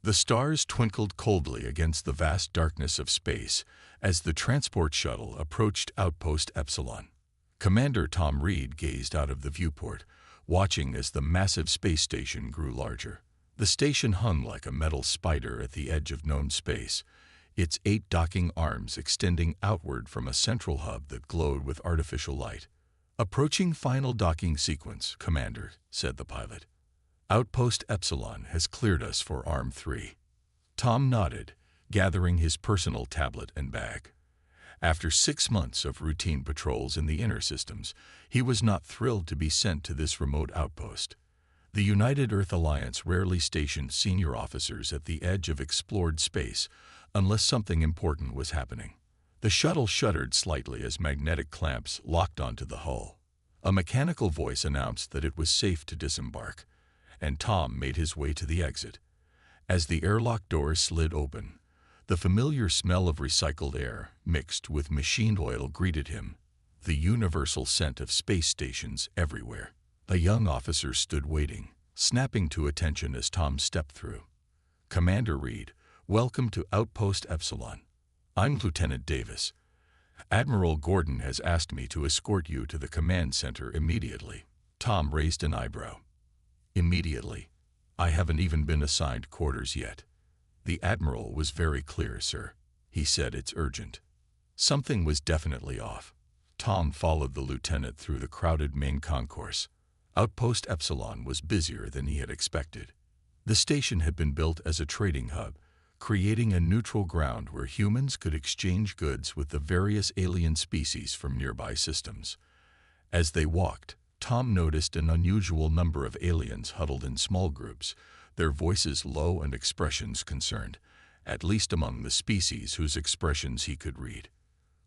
The stars twinkled coldly against the vast darkness of space as the transport shuttle approached Outpost Epsilon. Commander Tom Reed gazed out of the viewport, watching as the massive space station grew larger. The station hung like a metal spider at the edge of known space, its 8 docking arms extending outward from a central hub that glowed with artificial light. "Approaching final docking sequence, Commander," said the pilot. "Outpost Epsilon has cleared us for Arm 3. Tom nodded, gathering his personal tablet and bag. After 6 months of routine patrols in the inner systems, he was not thrilled to be sent to this remote outpost. The United Earth Alliance rarely stationed senior officers at the edge of explored space unless something important was happening. The shuttle shuddered slightly as magnetic clamps locked onto the hull. A mechanical voice announced that it was safe to disembark, and Tom made his way to the exit. As the airlock doors slid open, the familiar smell of recycled air mixed with machined oil greeted him, the universal scent of space stations everywhere. A young officer stood waiting, snapping to attention as Tom stepped through. "Commander Reed, welcome to Outpost Epsilon. I'm Lieutenant Davis. Admiral Gordon has asked me to escort you to the command center immediately." Tom raised an eyebrow. "Immediately? I haven't even been assigned quarters yet." "The Admiral was very clear, sir. He said it's urgent." Something was definitely off. Tom followed the lieutenant through the crowded main concourse. Outpost Epsilon was busier than he had expected. The station had been built as a trading hub, creating a neutral ground where humans could exchange goods with the various alien species from nearby systems. As they walked, Tom noticed an unusual number of aliens huddled in small groups, their voices low and expressions concerned, at least among the species whose expressions he could read.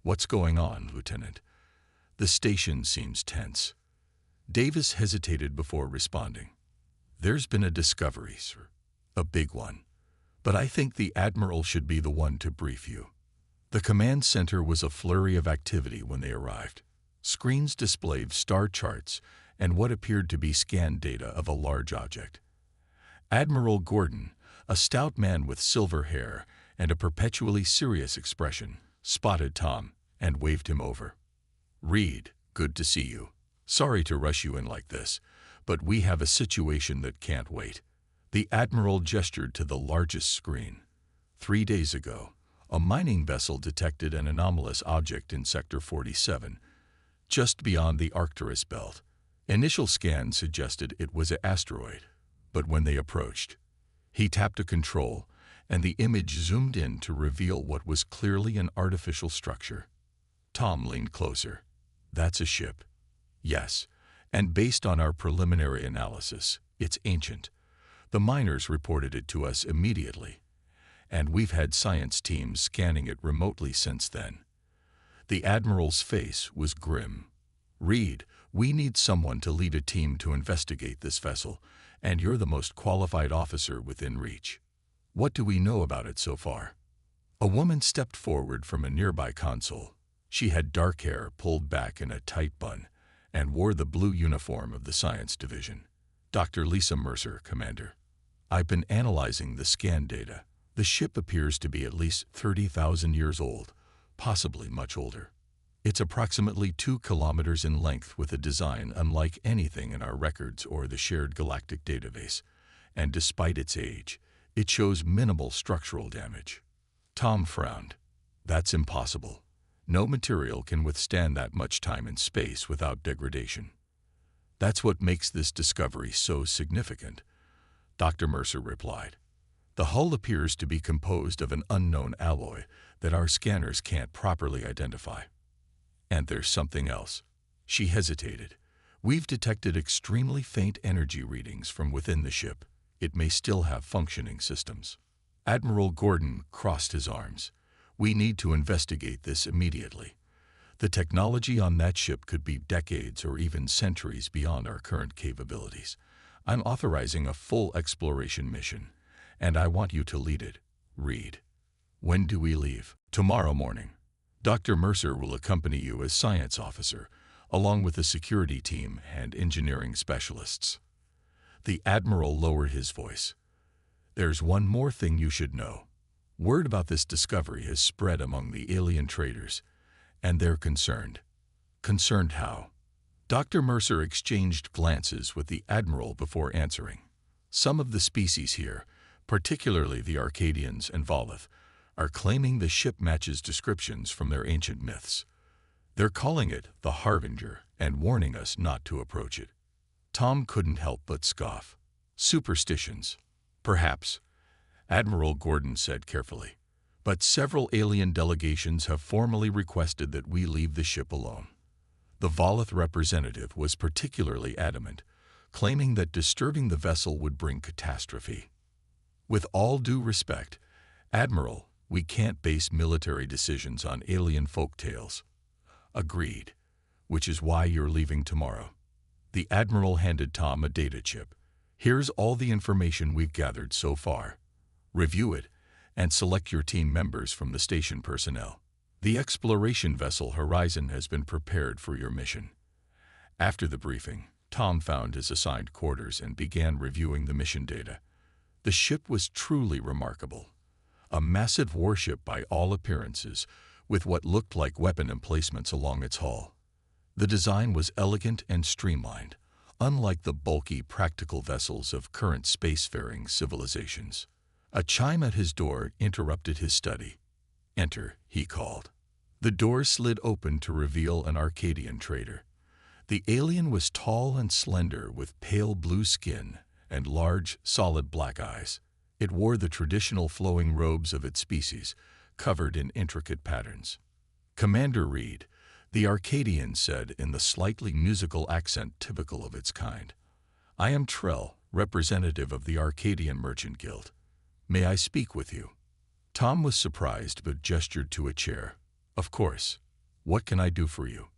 "What's going on, Lieutenant?" "The station seems tense." Davis hesitated before responding. "There's been a discovery, sir. A big one. But I think the Admiral should be the one to brief you." The command center was a flurry of activity when they arrived. Screens displayed star charts and what appeared to be scanned data of a large object. Admiral Gordon, a stout man with silver hair and a perpetually serious expression, spotted Tom and waved him over. "Reed, good to see you. Sorry to rush you in like this, but we have a situation that can't wait." The Admiral gestured to the largest screen. 3 days ago, a mining vessel detected an anomalous object in Sector 47, just beyond the Arcturus belt. Initial scans suggested it was an asteroid, but when they approached, he tapped a control, and the image zoomed in to reveal what was clearly an artificial structure. Tom leaned closer. "That's a ship." "Yes, and based on our preliminary analysis, it's ancient. The miners reported it to us immediately, and we've had science teams scanning it remotely since then." The Admiral's face was grim. "Reed, we need someone to lead a team to investigate this vessel, and you're the most qualified officer within reach. What do we know about it so far?" A woman stepped forward from a nearby console. She had dark hair pulled back in a tight bun and wore the blue uniform of the Science Division. "Dr. Lisa Mercer, Commander. I've been analyzing the scan data. The ship appears to be at least 30,000 years old, possibly much older. It's approximately 2 kilometers in length with a design unlike anything in our records or the shared galactic database, and despite its age, it shows minimal structural damage." Tom frowned. "That's impossible. No material can withstand that much time in space without degradation." "That's what makes this discovery so significant," Dr. Mercer replied. "The hull appears to be composed of an unknown alloy that our scanners can't properly identify. And there's something else." She hesitated. "We've detected extremely faint energy readings from within the ship. It may still have functioning systems." Admiral Gordon crossed his arms. "We need to investigate this immediately. The technology on that ship could be decades or even centuries beyond our current capabilities. I'm authorizing a full exploration mission, and I want you to lead it, Reed." "When do we leave?" "Tomorrow morning. Dr. Mercer will accompany you as science officer, along with the security team and engineering specialists." The Admiral lowered his voice. There's one more thing you should know. Word about this discovery has spread among the alien traders, and they're concerned. Concerned how? Dr. Mercer exchanged glances with the Admiral before answering. Some of the species here, particularly the Arcadians and Volith, are claiming the ship matches descriptions from their ancient myths. They're calling it the Harbinger and warning us not to approach it. Tom couldn't help but scoff. Superstitions. Perhaps, Admiral Gordon said carefully, but several alien delegations have formally requested that we leave the ship alone. The Volith representative was particularly adamant, claiming that disturbing the vessel would bring catastrophe. With all due respect, Admiral, we can't base military decisions on alien folk tales. Agreed, which is why you're leaving tomorrow. The Admiral handed Tom a data chip. Here's all the information we've gathered so far. Review it and select your team members from the station personnel. The exploration vessel Horizon has been prepared for your mission. After the briefing, Tom found his assigned quarters and began reviewing the mission data. The ship was truly remarkable. A massive warship by all appearances, with what looked like weapon emplacements along its hull. The design was elegant and streamlined, unlike the bulky, practical vessels of current spacefaring civilizations. A chime at his door interrupted his study. "Enter," he called. The door slid open to reveal an Arcadian trader. The alien was tall and slender with pale blue skin and large, solid black eyes. It wore the traditional flowing robes of its species, covered in intricate patterns. "Commander Reed," the Arcadian said in the slightly musical accent typical of its kind. "I am Trell, representative of the Arcadian Merchant Guild. May I speak with you?" Tom was surprised but gestured to a chair. "Of course. What can I do for you?"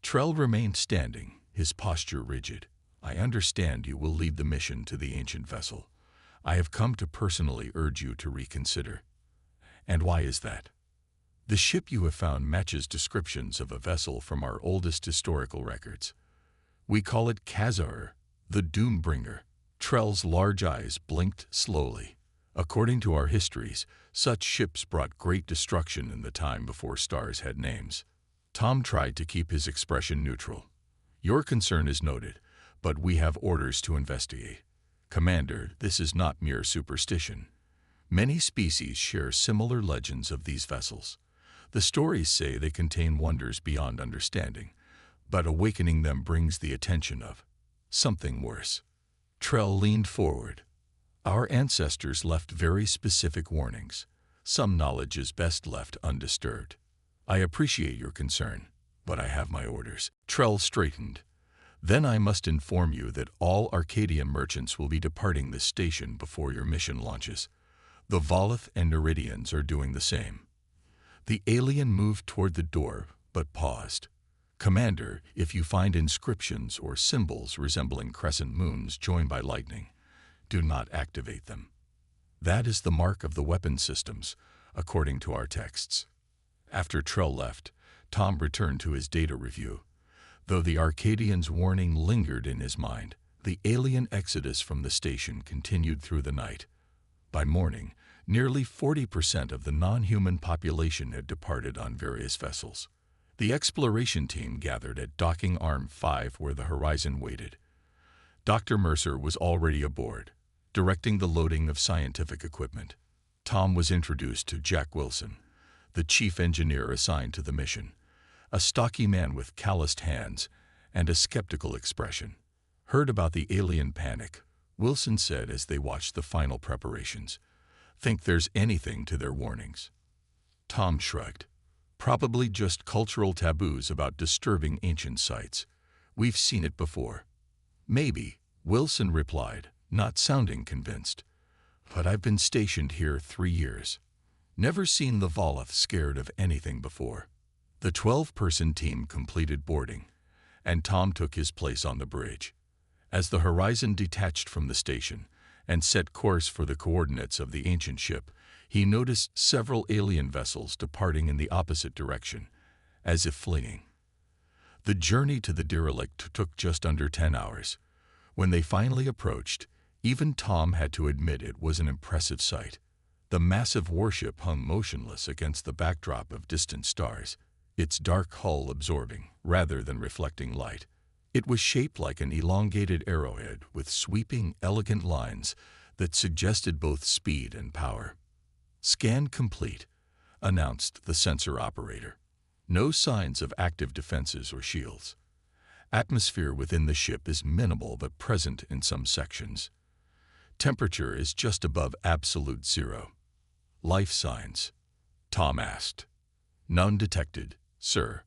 Trell remained standing, his posture rigid. "I understand you will lead the mission to the ancient vessel. I have come to personally urge you to reconsider." "And why is that?" "The ship you have found matches descriptions of a vessel from our oldest historical records. We call it Khazar, the Doombringer." Trell's large eyes blinked slowly. "According to our histories, such ships brought great destruction in the time before stars had names." Tom tried to keep his expression neutral. "Your concern is noted, but we have orders to investigate. Commander, this is not mere superstition. Many species share similar legends of these vessels. The stories say they contain wonders beyond understanding, but awakening them brings the attention of something worse." Trell leaned forward. "Our ancestors left very specific warnings. Some knowledge is best left undisturbed. I appreciate your concern, but I have my orders." Trell straightened. "Then I must inform you that all Arcadian merchants will be departing this station before your mission launches. The Volith and Neridians are doing the same." The alien moved toward the door, but paused. "Commander, if you find inscriptions or symbols resembling crescent moons joined by lightning, do not activate them. That is the mark of the weapon systems, according to our texts." After Trell left, Tom returned to his data review. Though the Arcadian's warning lingered in his mind, the alien exodus from the station continued through the night. By morning, nearly 40% of the non-human population had departed on various vessels. The exploration team gathered at Docking Arm 5 where the Horizon waited. Dr. Mercer was already aboard, directing the loading of scientific equipment. Tom was introduced to Jack Wilson, the chief engineer assigned to the mission, a stocky man with calloused hands and a skeptical expression. "Heard about the alien panic," Wilson said as they watched the final preparations. "Think there's anything to their warnings?" Tom shrugged. "Probably just cultural taboos about disturbing ancient sites. We've seen it before." "Maybe," Wilson replied, not sounding convinced. "But I've been stationed here 3 years. Never seen the Volith scared of anything before." The 12-person team completed boarding, and Tom took his place on the bridge. As the Horizon detached from the station and set course for the coordinates of the ancient ship, he noticed several alien vessels departing in the opposite direction, as if fleeing. The journey to the derelict took just under 10 hours. When they finally approached, Even Tom had to admit it was an impressive sight. The massive warship hung motionless against the backdrop of distant stars, its dark hull absorbing, rather than reflecting light. It was shaped like an elongated arrowhead with sweeping, elegant lines that suggested both speed and power. "Scan complete," announced the sensor operator. "No signs of active defenses or shields. Atmosphere within the ship is minimal but present in some sections. Temperature is just above absolute zero." "Life signs?" Tom asked. "None detected, sir."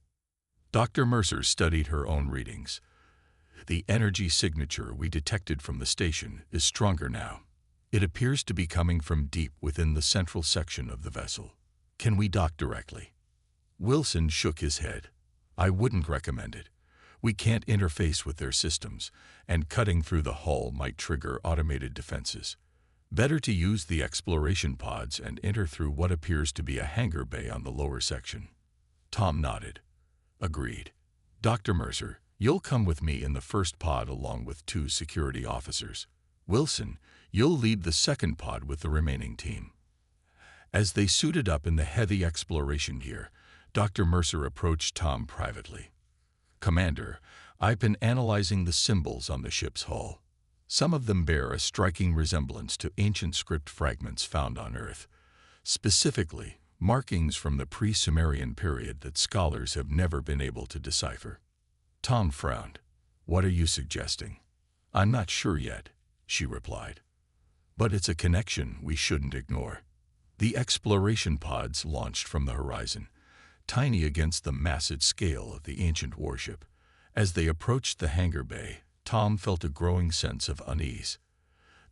Dr. Mercer studied her own readings. "The energy signature we detected from the station is stronger now. It appears to be coming from deep within the central section of the vessel. Can we dock directly?" Wilson shook his head. "I wouldn't recommend it. We can't interface with their systems, and cutting through the hull might trigger automated defenses. Better to use the exploration pods and enter through what appears to be a hangar bay on the lower section." Tom nodded. "Agreed. Dr. Mercer, you'll come with me in the first pod along with 2 security officers. Wilson, you'll lead the second pod with the remaining team." As they suited up in the heavy exploration gear, Dr. Mercer approached Tom privately. "Commander, I've been analyzing the symbols on the ship's hull. Some of them bear a striking resemblance to ancient script fragments found on Earth, specifically markings from the pre-Sumerian period that scholars have never been able to decipher." Tom frowned. "What are you suggesting?" "I'm not sure yet," she replied. "But it's a connection we shouldn't ignore." The exploration pods launched from the horizon, tiny against the massive scale of the ancient warship. As they approached the hangar bay, Tom felt a growing sense of unease.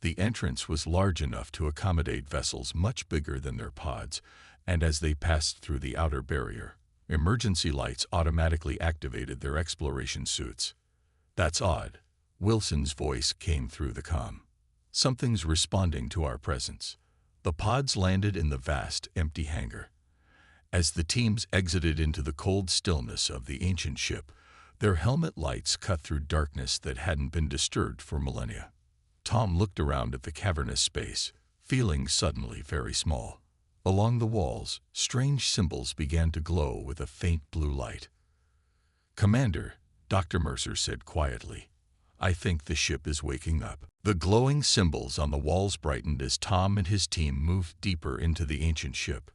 The entrance was large enough to accommodate vessels much bigger than their pods, and as they passed through the outer barrier, emergency lights automatically activated their exploration suits. "That's odd." Wilson's voice came through the comm. "Something's responding to our presence." The pods landed in the vast, empty hangar. As the teams exited into the cold stillness of the ancient ship, their helmet lights cut through darkness that hadn't been disturbed for millennia. Tom looked around at the cavernous space, feeling suddenly very small. Along the walls, strange symbols began to glow with a faint blue light. "Commander," Dr. Mercer said quietly, "I think the ship is waking up." The glowing symbols on the walls brightened as Tom and his team moved deeper into the ancient ship.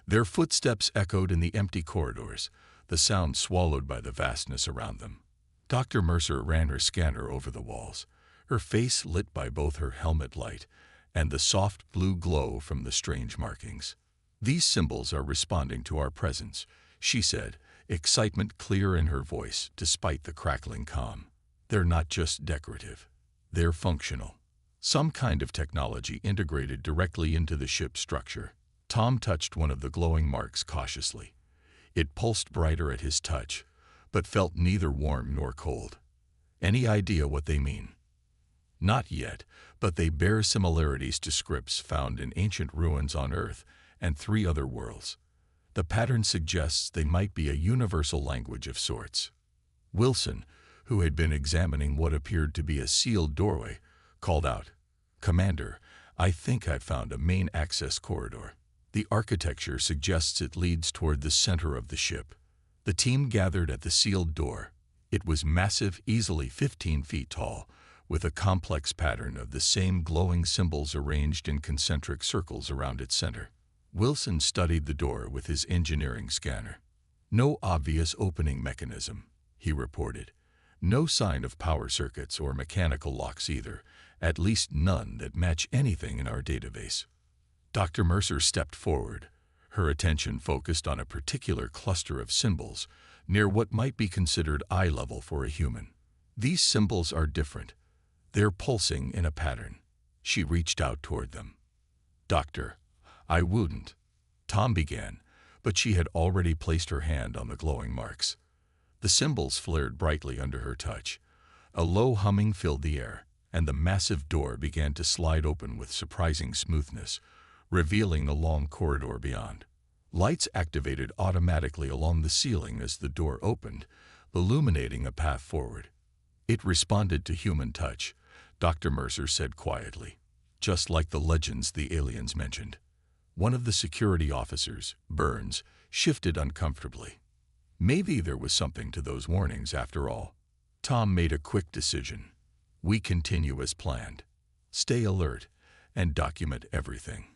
Their footsteps echoed in the empty corridors, the sound swallowed by the vastness around them. Dr. Mercer ran her scanner over the walls, her face lit by both her helmet light and the soft blue glow from the strange markings. "These symbols are responding to our presence," she said, excitement clear in her voice despite the crackling calm. "They're not just decorative. They're functional. Some kind of technology integrated directly into the ship's structure." Tom touched one of the glowing marks cautiously. It pulsed brighter at his touch, but felt neither warm nor cold. "Any idea what they mean?" "Not yet, but they bear similarities to scripts found in ancient ruins on Earth and 3 other worlds. The pattern suggests they might be a universal language of sorts." Wilson, who had been examining what appeared to be a sealed doorway, called out, "Commander, I think I've found a main access corridor. The architecture suggests it leads toward the center of the ship." The team gathered at the sealed door. It was massive, easily 15 feet tall, with a complex pattern of the same glowing symbols arranged in concentric circles around its center. Wilson studied the door with his engineering scanner. "No obvious opening mechanism," he reported. "No sign of power circuits or mechanical locks either, at least none that match anything in our database." Dr. Mercer stepped forward, her attention focused on a particular cluster of symbols near what might be considered eye level for a human. "These symbols are different. They're pulsing in a pattern." She reached out toward them. "Doctor, I wouldn't." Tom began, but she had already placed her hand on the glowing marks. The symbols flared brightly under her touch. A low humming filled the air, and the massive door began to slide open with surprising smoothness, revealing a long corridor beyond. Lights activated automatically along the ceiling as the door opened, illuminating a path forward. It responded to human touch, Dr. Mercer said quietly, just like the legends the aliens mentioned. One of the security officers, Burns, shifted uncomfortably. Maybe there was something to those warnings after all. Tom made a quick decision. We continue as planned. Stay alert and document everything.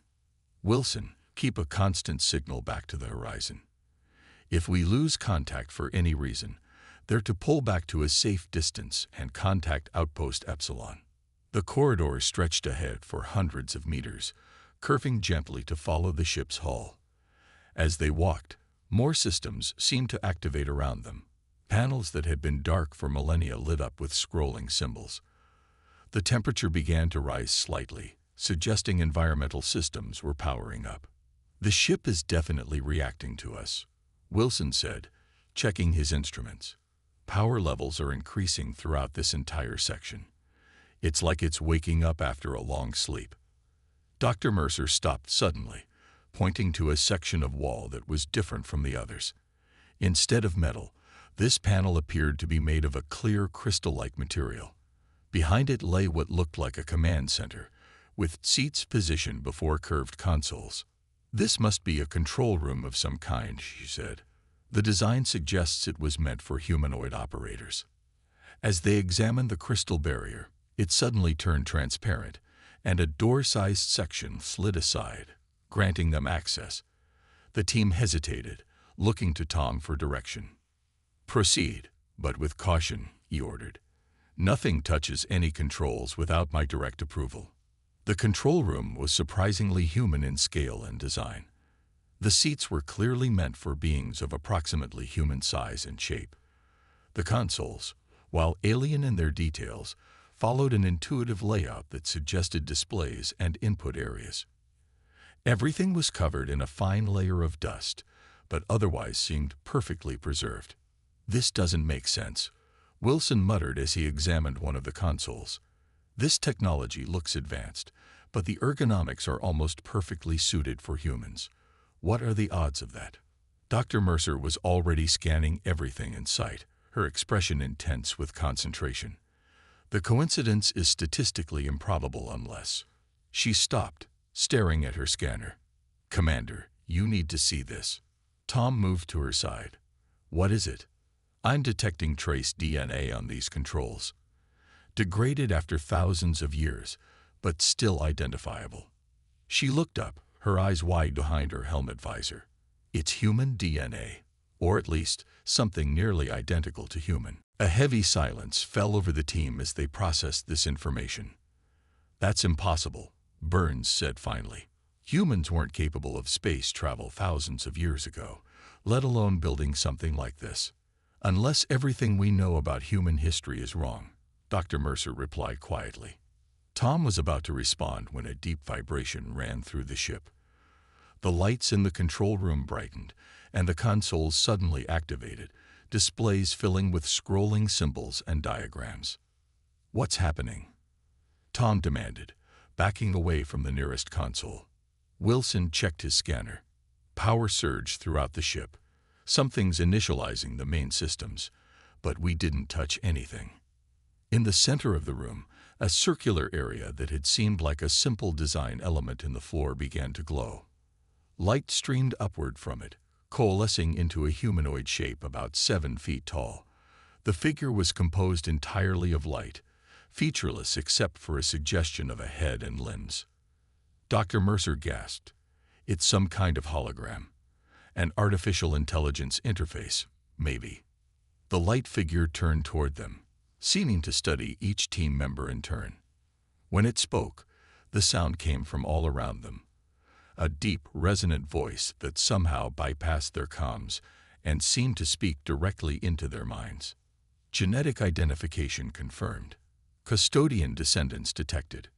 Wilson, keep a constant signal back to the horizon. If we lose contact for any reason, they're to pull back to a safe distance and contact Outpost Epsilon. The corridor stretched ahead for hundreds of meters, curving gently to follow the ship's hull. As they walked, more systems seemed to activate around them. Panels that had been dark for millennia lit up with scrolling symbols. The temperature began to rise slightly, suggesting environmental systems were powering up. The ship is definitely reacting to us, Wilson said, checking his instruments. Power levels are increasing throughout this entire section. It's like it's waking up after a long sleep. Dr. Mercer stopped suddenly, pointing to a section of wall that was different from the others. Instead of metal, this panel appeared to be made of a clear crystal-like material. Behind it lay what looked like a command center, with seats positioned before curved consoles. This must be a control room of some kind, she said. The design suggests it was meant for humanoid operators. As they examined the crystal barrier, it suddenly turned transparent, and a door-sized section slid aside, granting them access. The team hesitated, looking to Tom for direction. Proceed, but with caution, he ordered. Nothing touches any controls without my direct approval. The control room was surprisingly human in scale and design. The seats were clearly meant for beings of approximately human size and shape. The consoles, while alien in their details, followed an intuitive layout that suggested displays and input areas. Everything was covered in a fine layer of dust, but otherwise seemed perfectly preserved. This doesn't make sense, Wilson muttered as he examined one of the consoles. This technology looks advanced, but the ergonomics are almost perfectly suited for humans. What are the odds of that? Dr. Mercer was already scanning everything in sight, her expression intense with concentration. The coincidence is statistically improbable unless... She stopped, staring at her scanner. Commander, you need to see this. Tom moved to her side. What is it? I'm detecting trace DNA on these controls. Degraded after thousands of years, but still identifiable. She looked up, her eyes wide behind her helmet visor. It's human DNA, or at least something nearly identical to human. A heavy silence fell over the team as they processed this information. That's impossible, Burns said finally. Humans weren't capable of space travel thousands of years ago, let alone building something like this. Unless everything we know about human history is wrong, Dr. Mercer replied quietly. Tom was about to respond when a deep vibration ran through the ship. The lights in the control room brightened, and the consoles suddenly activated, displays filling with scrolling symbols and diagrams. What's happening? Tom demanded, backing away from the nearest console. Wilson checked his scanner. Power surged throughout the ship. Something's initializing the main systems, but we didn't touch anything. In the center of the room, a circular area that had seemed like a simple design element in the floor began to glow. Light streamed upward from it, coalescing into a humanoid shape about 7 feet tall. The figure was composed entirely of light, featureless except for a suggestion of a head and limbs. Dr. Mercer gasped. It's some kind of hologram. An artificial intelligence interface, maybe. The light figure turned toward them, seeming to study each team member in turn. When it spoke, the sound came from all around them. A deep, resonant voice that somehow bypassed their comms and seemed to speak directly into their minds. Genetic identification confirmed. Custodian descendants detected.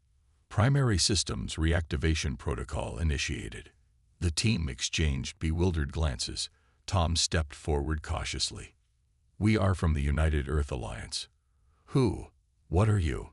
Primary systems reactivation protocol initiated. The team exchanged bewildered glances. Tom stepped forward cautiously. We are from the United Earth Alliance. Who? What are you?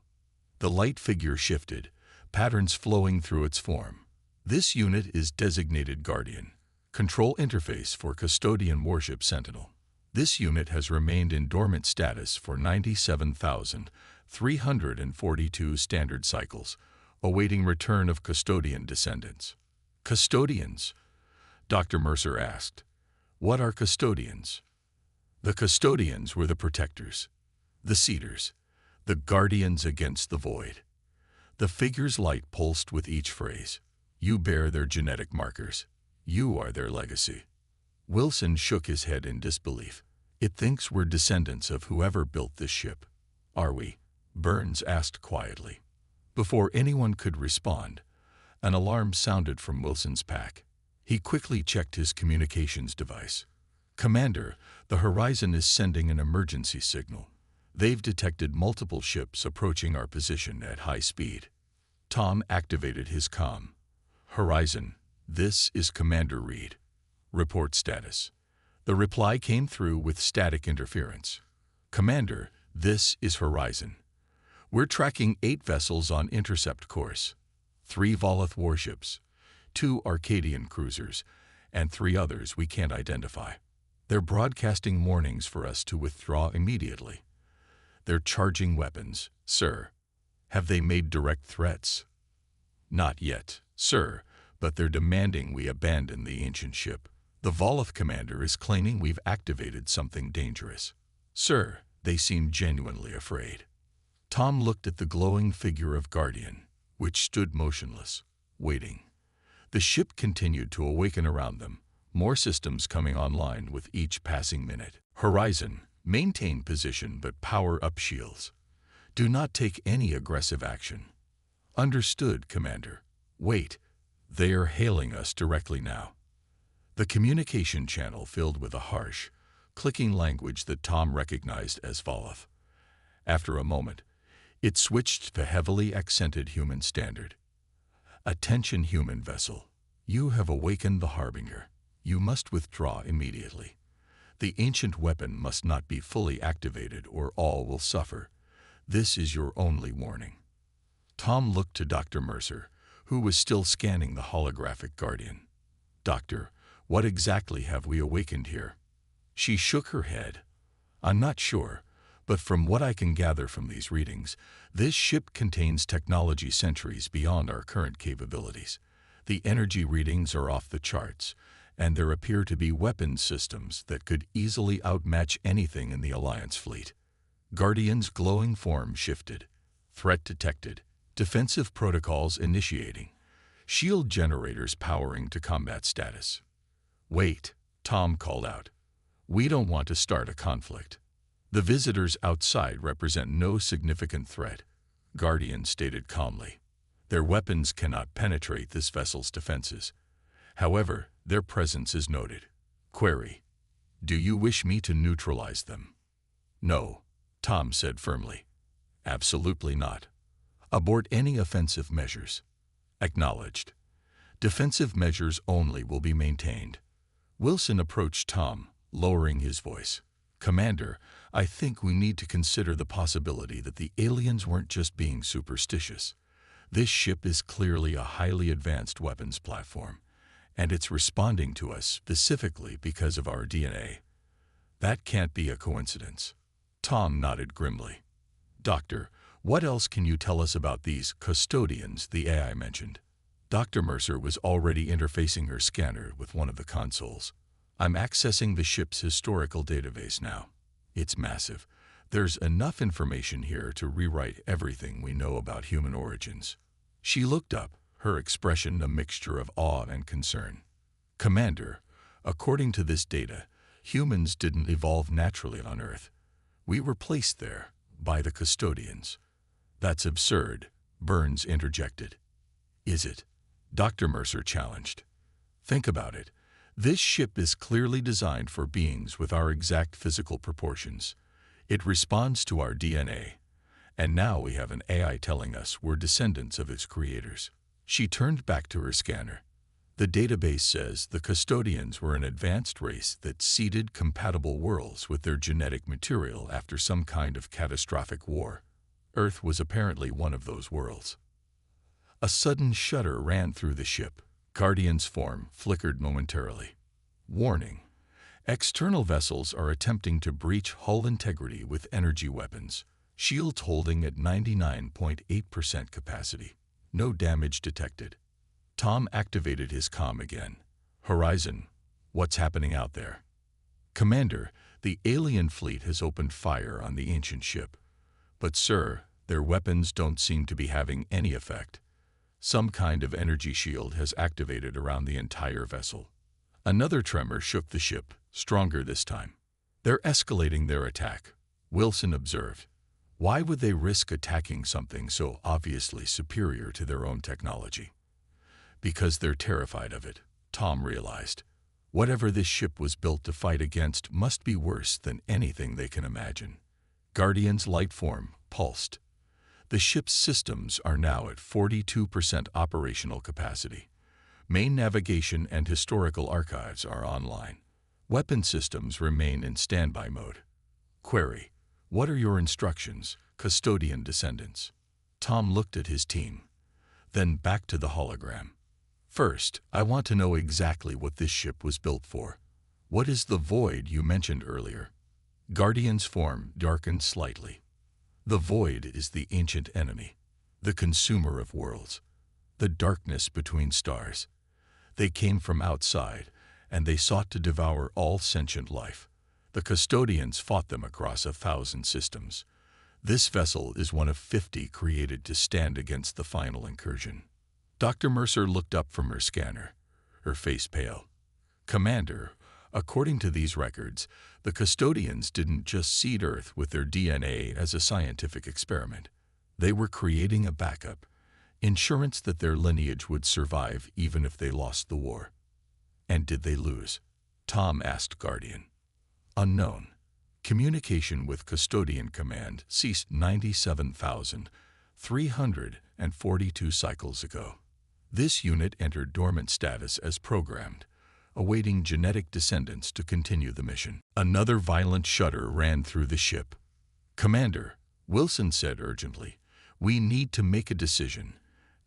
The light figure shifted, patterns flowing through its form. This unit is designated Guardian, control interface for Custodian Warship Sentinel. This unit has remained in dormant status for 97,000 342 standard cycles, awaiting return of custodian descendants. Custodians? Dr. Mercer asked. What are custodians? The custodians were the protectors, the seeders, the guardians against the void. The figure's light pulsed with each phrase. You bear their genetic markers. You are their legacy. Wilson shook his head in disbelief. It thinks we're descendants of whoever built this ship. Are we? Burns asked quietly. Before anyone could respond, an alarm sounded from Wilson's pack. He quickly checked his communications device. Commander, the Horizon is sending an emergency signal. They've detected multiple ships approaching our position at high speed. Tom activated his comm. Horizon, this is Commander Reed. Report status. The reply came through with static interference. Commander, this is Horizon. We're tracking 8 vessels on intercept course, 3 Volith warships, 2 Arcadian cruisers, and 3 others we can't identify. They're broadcasting warnings for us to withdraw immediately. They're charging weapons, sir. Have they made direct threats? Not yet, sir, but they're demanding we abandon the ancient ship. The Volith commander is claiming we've activated something dangerous. Sir, they seem genuinely afraid. Tom looked at the glowing figure of Guardian, which stood motionless, waiting. The ship continued to awaken around them, more systems coming online with each passing minute. Horizon, maintain position but power up shields. Do not take any aggressive action. Understood, Commander. Wait, they are hailing us directly now. The communication channel filled with a harsh, clicking language that Tom recognized as Volith. After a moment, it switched to heavily accented human standard. Attention, human vessel. You have awakened the Harbinger. You must withdraw immediately. The ancient weapon must not be fully activated or all will suffer. This is your only warning. Tom looked to Dr. Mercer, who was still scanning the holographic Guardian. Doctor, what exactly have we awakened here? She shook her head. I'm not sure, but from what I can gather from these readings, this ship contains technology centuries beyond our current capabilities. The energy readings are off the charts, and there appear to be weapons systems that could easily outmatch anything in the Alliance fleet. Guardian's glowing form shifted. Threat detected. Defensive protocols initiating. Shield generators powering to combat status. Wait, Tom called out. We don't want to start a conflict. The visitors outside represent no significant threat, Guardian stated calmly. Their weapons cannot penetrate this vessel's defenses. However, their presence is noted. Query: do you wish me to neutralize them? No, Tom said firmly. Absolutely not. Abort any offensive measures. Acknowledged. Defensive measures only will be maintained. Wilson approached Tom, lowering his voice. Commander, I think we need to consider the possibility that the aliens weren't just being superstitious. This ship is clearly a highly advanced weapons platform, and it's responding to us specifically because of our DNA. That can't be a coincidence. Tom nodded grimly. Doctor, what else can you tell us about these custodians the AI mentioned? Dr. Mercer was already interfacing her scanner with one of the consoles. I'm accessing the ship's historical database now. It's massive. There's enough information here to rewrite everything we know about human origins. She looked up, her expression a mixture of awe and concern. Commander, according to this data, humans didn't evolve naturally on Earth. We were placed there by the custodians. That's absurd, Burns interjected. Is it? Dr. Mercer challenged. Think about it. This ship is clearly designed for beings with our exact physical proportions. It responds to our DNA. And now we have an AI telling us we're descendants of its creators. She turned back to her scanner. The database says the custodians were an advanced race that seeded compatible worlds with their genetic material after some kind of catastrophic war. Earth was apparently one of those worlds. A sudden shudder ran through the ship. Guardian's form flickered momentarily. Warning: external vessels are attempting to breach hull integrity with energy weapons. shields holding at 99.8% capacity. No damage detected. Tom activated his comm again. Horizon, what's happening out there? Commander, the alien fleet has opened fire on the ancient ship. But sir, their weapons don't seem to be having any effect. Some kind of energy shield has activated around the entire vessel. Another tremor shook the ship, stronger this time. They're escalating their attack, Wilson observed. Why would they risk attacking something so obviously superior to their own technology? Because they're terrified of it, Tom realized. Whatever this ship was built to fight against must be worse than anything they can imagine. Guardian's light form pulsed. The ship's systems are now at 42% operational capacity. Main navigation and historical archives are online. Weapon systems remain in standby mode. Query: what are your instructions, custodian descendants? Tom looked at his team, then back to the hologram. First, I want to know exactly what this ship was built for. What is the void you mentioned earlier? Guardian's form darkened slightly. The void is the ancient enemy, the consumer of worlds, the darkness between stars. They came from outside, and they sought to devour all sentient life. The custodians fought them across 1,000 systems. This vessel is one of 50 created to stand against the final incursion. Dr. Mercer looked up from her scanner, her face pale. Commander, according to these records, the custodians didn't just seed Earth with their DNA as a scientific experiment. They were creating a backup, insurance that their lineage would survive even if they lost the war. And did they lose? Tom asked Guardian. Unknown. Communication with Custodian Command ceased 97,342 cycles ago. This unit entered dormant status as programmed, awaiting genetic descendants to continue the mission. Another violent shudder ran through the ship. Commander, Wilson said urgently, we need to make a decision.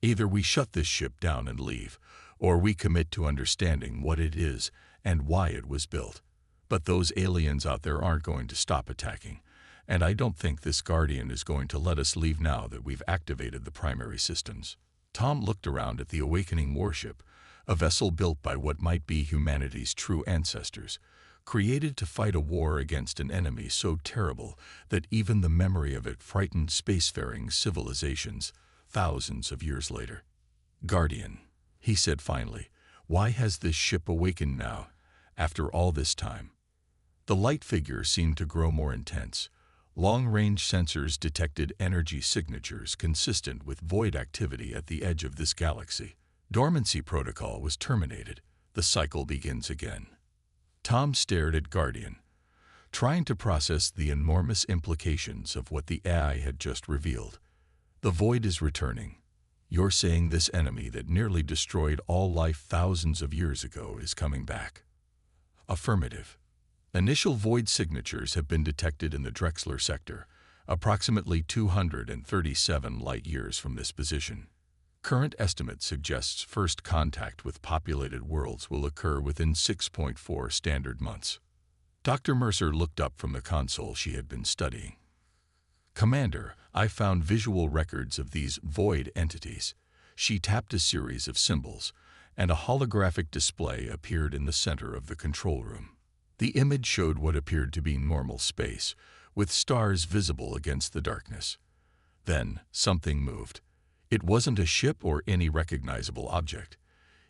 Either we shut this ship down and leave, or we commit to understanding what it is and why it was built. But those aliens out there aren't going to stop attacking, and I don't think this Guardian is going to let us leave now that we've activated the primary systems. Tom looked around at the awakening warship, a vessel built by what might be humanity's true ancestors, created to fight a war against an enemy so terrible that even the memory of it frightened spacefaring civilizations thousands of years later. Guardian, he said finally, why has this ship awakened now, after all this time? The light figure seemed to grow more intense. Long-range sensors detected energy signatures consistent with void activity at the edge of this galaxy. Dormancy protocol was terminated. The cycle begins again. Tom stared at Guardian, trying to process the enormous implications of what the AI had just revealed. The void is returning. You're saying this enemy that nearly destroyed all life thousands of years ago is coming back? Affirmative. Initial void signatures have been detected in the Drexler sector, approximately 237 light-years from this position. Current estimate suggests first contact with populated worlds will occur within 6.4 standard months. Dr. Mercer looked up from the console she had been studying. Commander, I found visual records of these void entities. She tapped a series of symbols, and a holographic display appeared in the center of the control room. The image showed what appeared to be normal space, with stars visible against the darkness. Then something moved. It wasn't a ship or any recognizable object.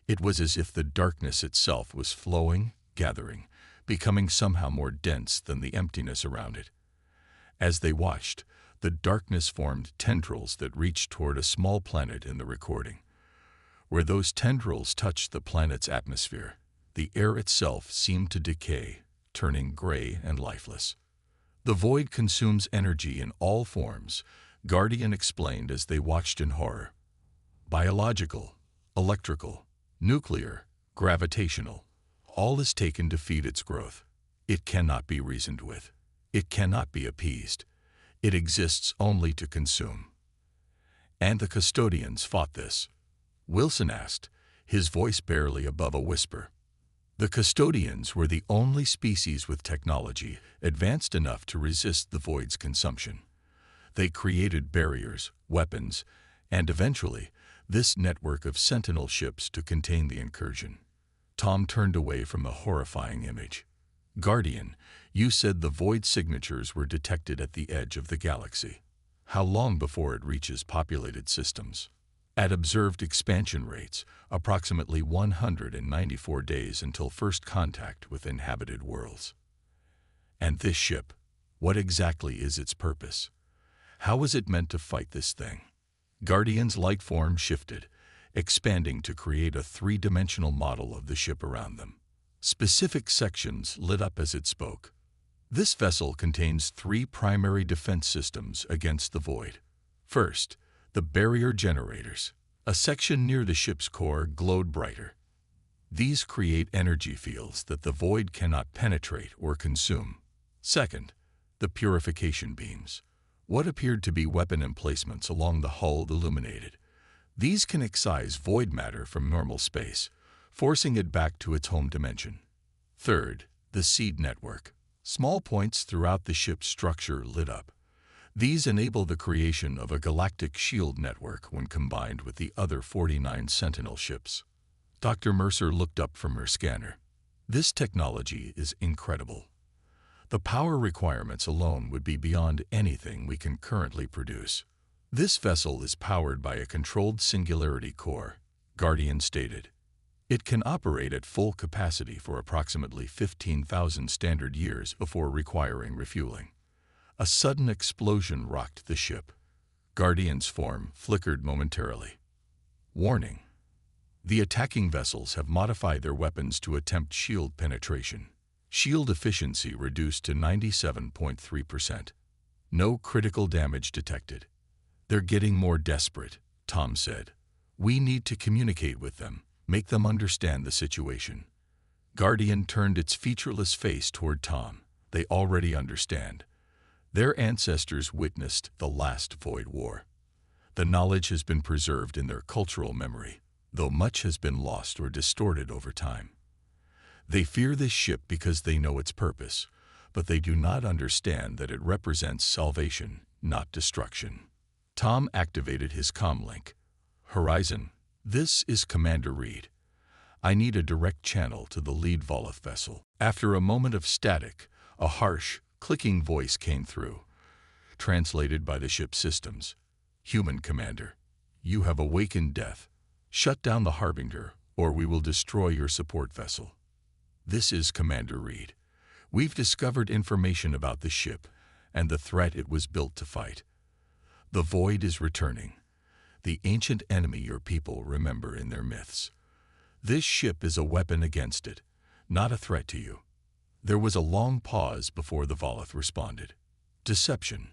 It was as if the darkness itself was flowing, gathering, becoming somehow more dense than the emptiness around it. As they watched, the darkness formed tendrils that reached toward a small planet in the recording. Where those tendrils touched the planet's atmosphere, the air itself seemed to decay, turning gray and lifeless. The void consumes energy in all forms, Guardian explained as they watched in horror. Biological, electrical, nuclear, gravitational, all is taken to feed its growth. It cannot be reasoned with. It cannot be appeased. It exists only to consume. And the custodians fought this? Wilson asked, his voice barely above a whisper. The custodians were the only species with technology advanced enough to resist the void's consumption. They created barriers, weapons, and eventually, this network of sentinel ships to contain the incursion. Tom turned away from the horrifying image. Guardian, you said the void signatures were detected at the edge of the galaxy. How long before it reaches populated systems? At observed expansion rates, approximately 194 days until first contact with inhabited worlds. And this ship, what exactly is its purpose? How is it meant to fight this thing? Guardian's light form shifted, expanding to create a three-dimensional model of the ship around them. Specific sections lit up as it spoke. This vessel contains three primary defense systems against the void. First, the barrier generators. A section near the ship's core glowed brighter. These create energy fields that the void cannot penetrate or consume. Second, the purification beams. What appeared to be weapon emplacements along the hull illuminated. These can excise void matter from normal space, forcing it back to its home dimension. Third, the seed network. Small points throughout the ship's structure lit up. These enable the creation of a galactic shield network when combined with the other 49 Sentinel ships. Dr. Mercer looked up from her scanner. This technology is incredible. The power requirements alone would be beyond anything we can currently produce. This vessel is powered by a controlled singularity core, Guardian stated. It can operate at full capacity for approximately 15,000 standard years before requiring refueling. A sudden explosion rocked the ship. Guardian's form flickered momentarily. Warning. The attacking vessels have modified their weapons to attempt shield penetration. Shield efficiency reduced to 97.3%. No critical damage detected. They're getting more desperate, Tom said. We need to communicate with them, make them understand the situation. Guardian turned its featureless face toward Tom. They already understand. Their ancestors witnessed the last Void War. The knowledge has been preserved in their cultural memory, though much has been lost or distorted over time. They fear this ship because they know its purpose, but they do not understand that it represents salvation, not destruction. Tom activated his comlink. Horizon, this is Commander Reed. I need a direct channel to the lead Volith vessel. After a moment of static, a harsh, clicking voice came through, translated by the ship's systems. Human Commander, you have awakened death. Shut down the Harbinger, or we will destroy your support vessel. This is Commander Reed. We've discovered information about the ship and the threat it was built to fight. The Void is returning, the ancient enemy your people remember in their myths. This ship is a weapon against it, not a threat to you. There was a long pause before the Volith responded. Deception.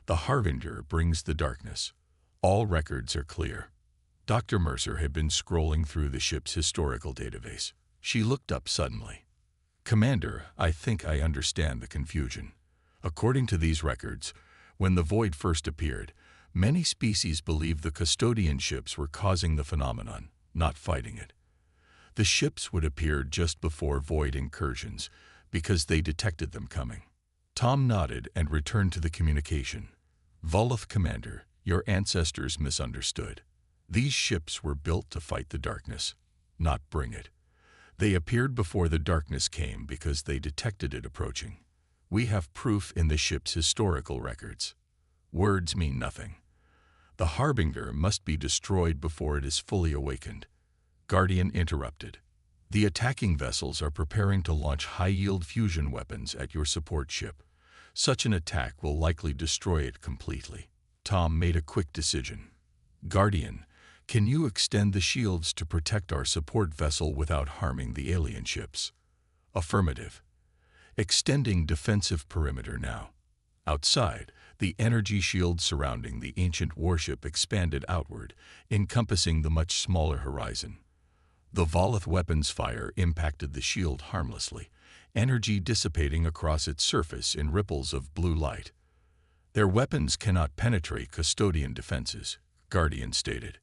The Harbinger brings the darkness. All records are clear. Dr. Mercer had been scrolling through the ship's historical database. She looked up suddenly. Commander, I think I understand the confusion. According to these records, when the Void first appeared, many species believed the custodian ships were causing the phenomenon, not fighting it. The ships would appear just before Void incursions, because they detected them coming. Tom nodded and returned to the communication. Volith Commander, your ancestors misunderstood. These ships were built to fight the darkness, not bring it. They appeared before the darkness came because they detected it approaching. We have proof in the ship's historical records. Words mean nothing. The Harbinger must be destroyed before it is fully awakened. Guardian interrupted. The attacking vessels are preparing to launch high-yield fusion weapons at your support ship. Such an attack will likely destroy it completely. Tom made a quick decision. Guardian, can you extend the shields to protect our support vessel without harming the alien ships? Affirmative. Extending defensive perimeter now. Outside, the energy shield surrounding the ancient warship expanded outward, encompassing the much smaller horizon. The Volith weapons fire impacted the shield harmlessly, energy dissipating across its surface in ripples of blue light. Their weapons cannot penetrate custodian defenses, Guardian stated.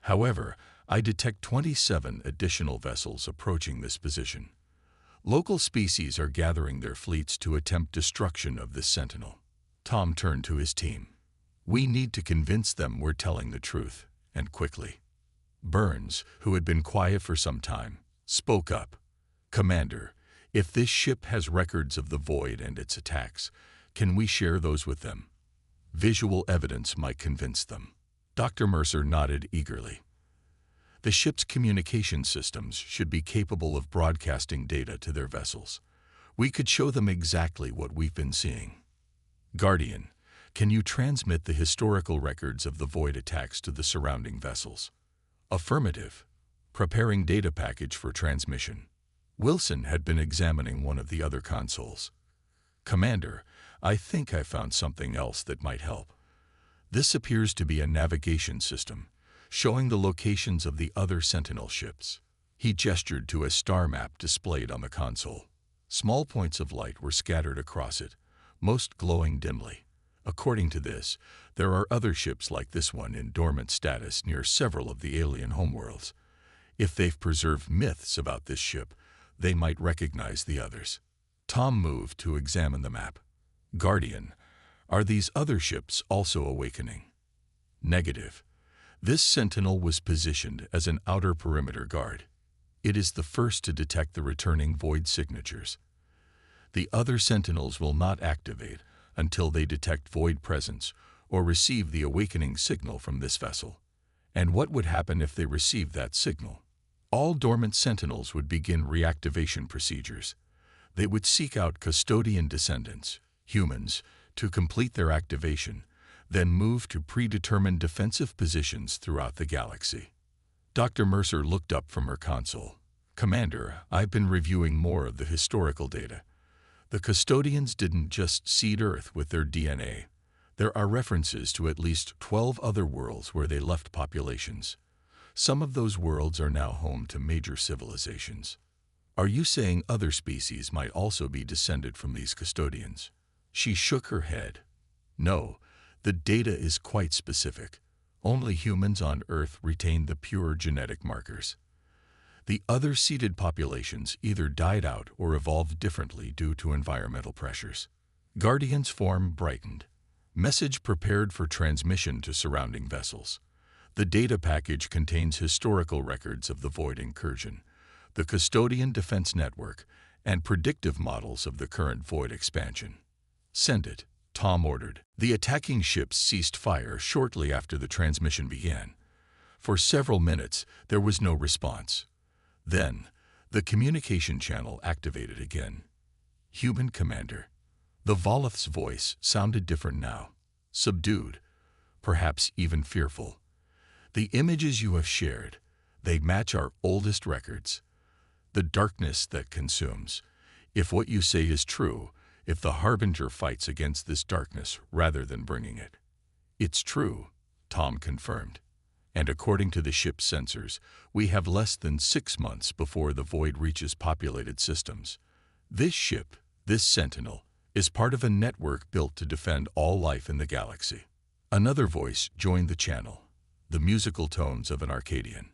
However, I detect 27 additional vessels approaching this position. Local species are gathering their fleets to attempt destruction of this sentinel. Tom turned to his team. We need to convince them we're telling the truth, and quickly. Burns, who had been quiet for some time, spoke up. "Commander, if this ship has records of the Void and its attacks, can we share those with them? Visual evidence might convince them." Dr. Mercer nodded eagerly. The ship's communication systems should be capable of broadcasting data to their vessels. We could show them exactly what we've been seeing. Guardian, can you transmit the historical records of the Void attacks to the surrounding vessels? Affirmative. Preparing data package for transmission. Wilson had been examining one of the other consoles. "Commander, I think I found something else that might help. This appears to be a navigation system, showing the locations of the other Sentinel ships." He gestured to a star map displayed on the console. Small points of light were scattered across it, most glowing dimly. According to this, there are other ships like this one in dormant status near several of the alien homeworlds. If they've preserved myths about this ship, they might recognize the others. Tom moved to examine the map. "Guardian, are these other ships also awakening?" Negative. This Sentinel was positioned as an outer perimeter guard. It is the first to detect the returning Void signatures. The other Sentinels will not activate until they detect Void presence or receive the awakening signal from this vessel. And what would happen if they received that signal? All dormant Sentinels would begin reactivation procedures. They would seek out custodian descendants, humans, to complete their activation, then move to predetermined defensive positions throughout the galaxy. Dr. Mercer looked up from her console. "Commander, I've been reviewing more of the historical data. The custodians didn't just seed Earth with their DNA. There are references to at least 12 other worlds where they left populations. Some of those worlds are now home to major civilizations. Are you saying other species might also be descended from these custodians?" She shook her head. "No, the data is quite specific. Only humans on Earth retain the pure genetic markers. The other seeded populations either died out or evolved differently due to environmental pressures." Guardian's form brightened. "Message prepared for transmission to surrounding vessels. The data package contains historical records of the Void incursion, the custodian defense network, and predictive models of the current Void expansion." "Send it," Tom ordered. The attacking ships ceased fire shortly after the transmission began. For several minutes, there was no response. Then, the communication channel activated again. "Human Commander." The Volith's voice sounded different now, subdued, perhaps even fearful. "The images you have shared, they match our oldest records. The darkness that consumes. If what you say is true, if the Harbinger fights against this darkness rather than bringing it." "It's true," Tom confirmed. "And according to the ship's sensors, we have less than 6 months before the Void reaches populated systems. This ship, this Sentinel, is part of a network built to defend all life in the galaxy." Another voice joined the channel, the musical tones of an Arcadian.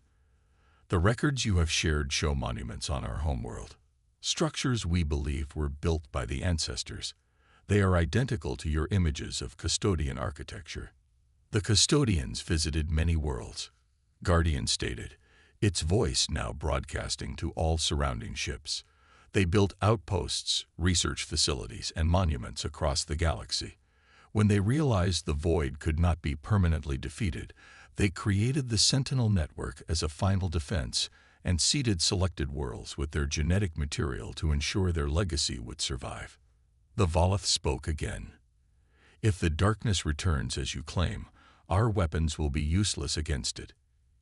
"The records you have shared show monuments on our homeworld. Structures we believe were built by the ancestors. They are identical to your images of custodian architecture." "The custodians visited many worlds," Guardian stated, its voice now broadcasting to all surrounding ships. "They built outposts, research facilities, and monuments across the galaxy. When they realized the Void could not be permanently defeated, they created the Sentinel Network as a final defense and seeded selected worlds with their genetic material to ensure their legacy would survive." The Volith spoke again. "If the darkness returns as you claim, our weapons will be useless against it.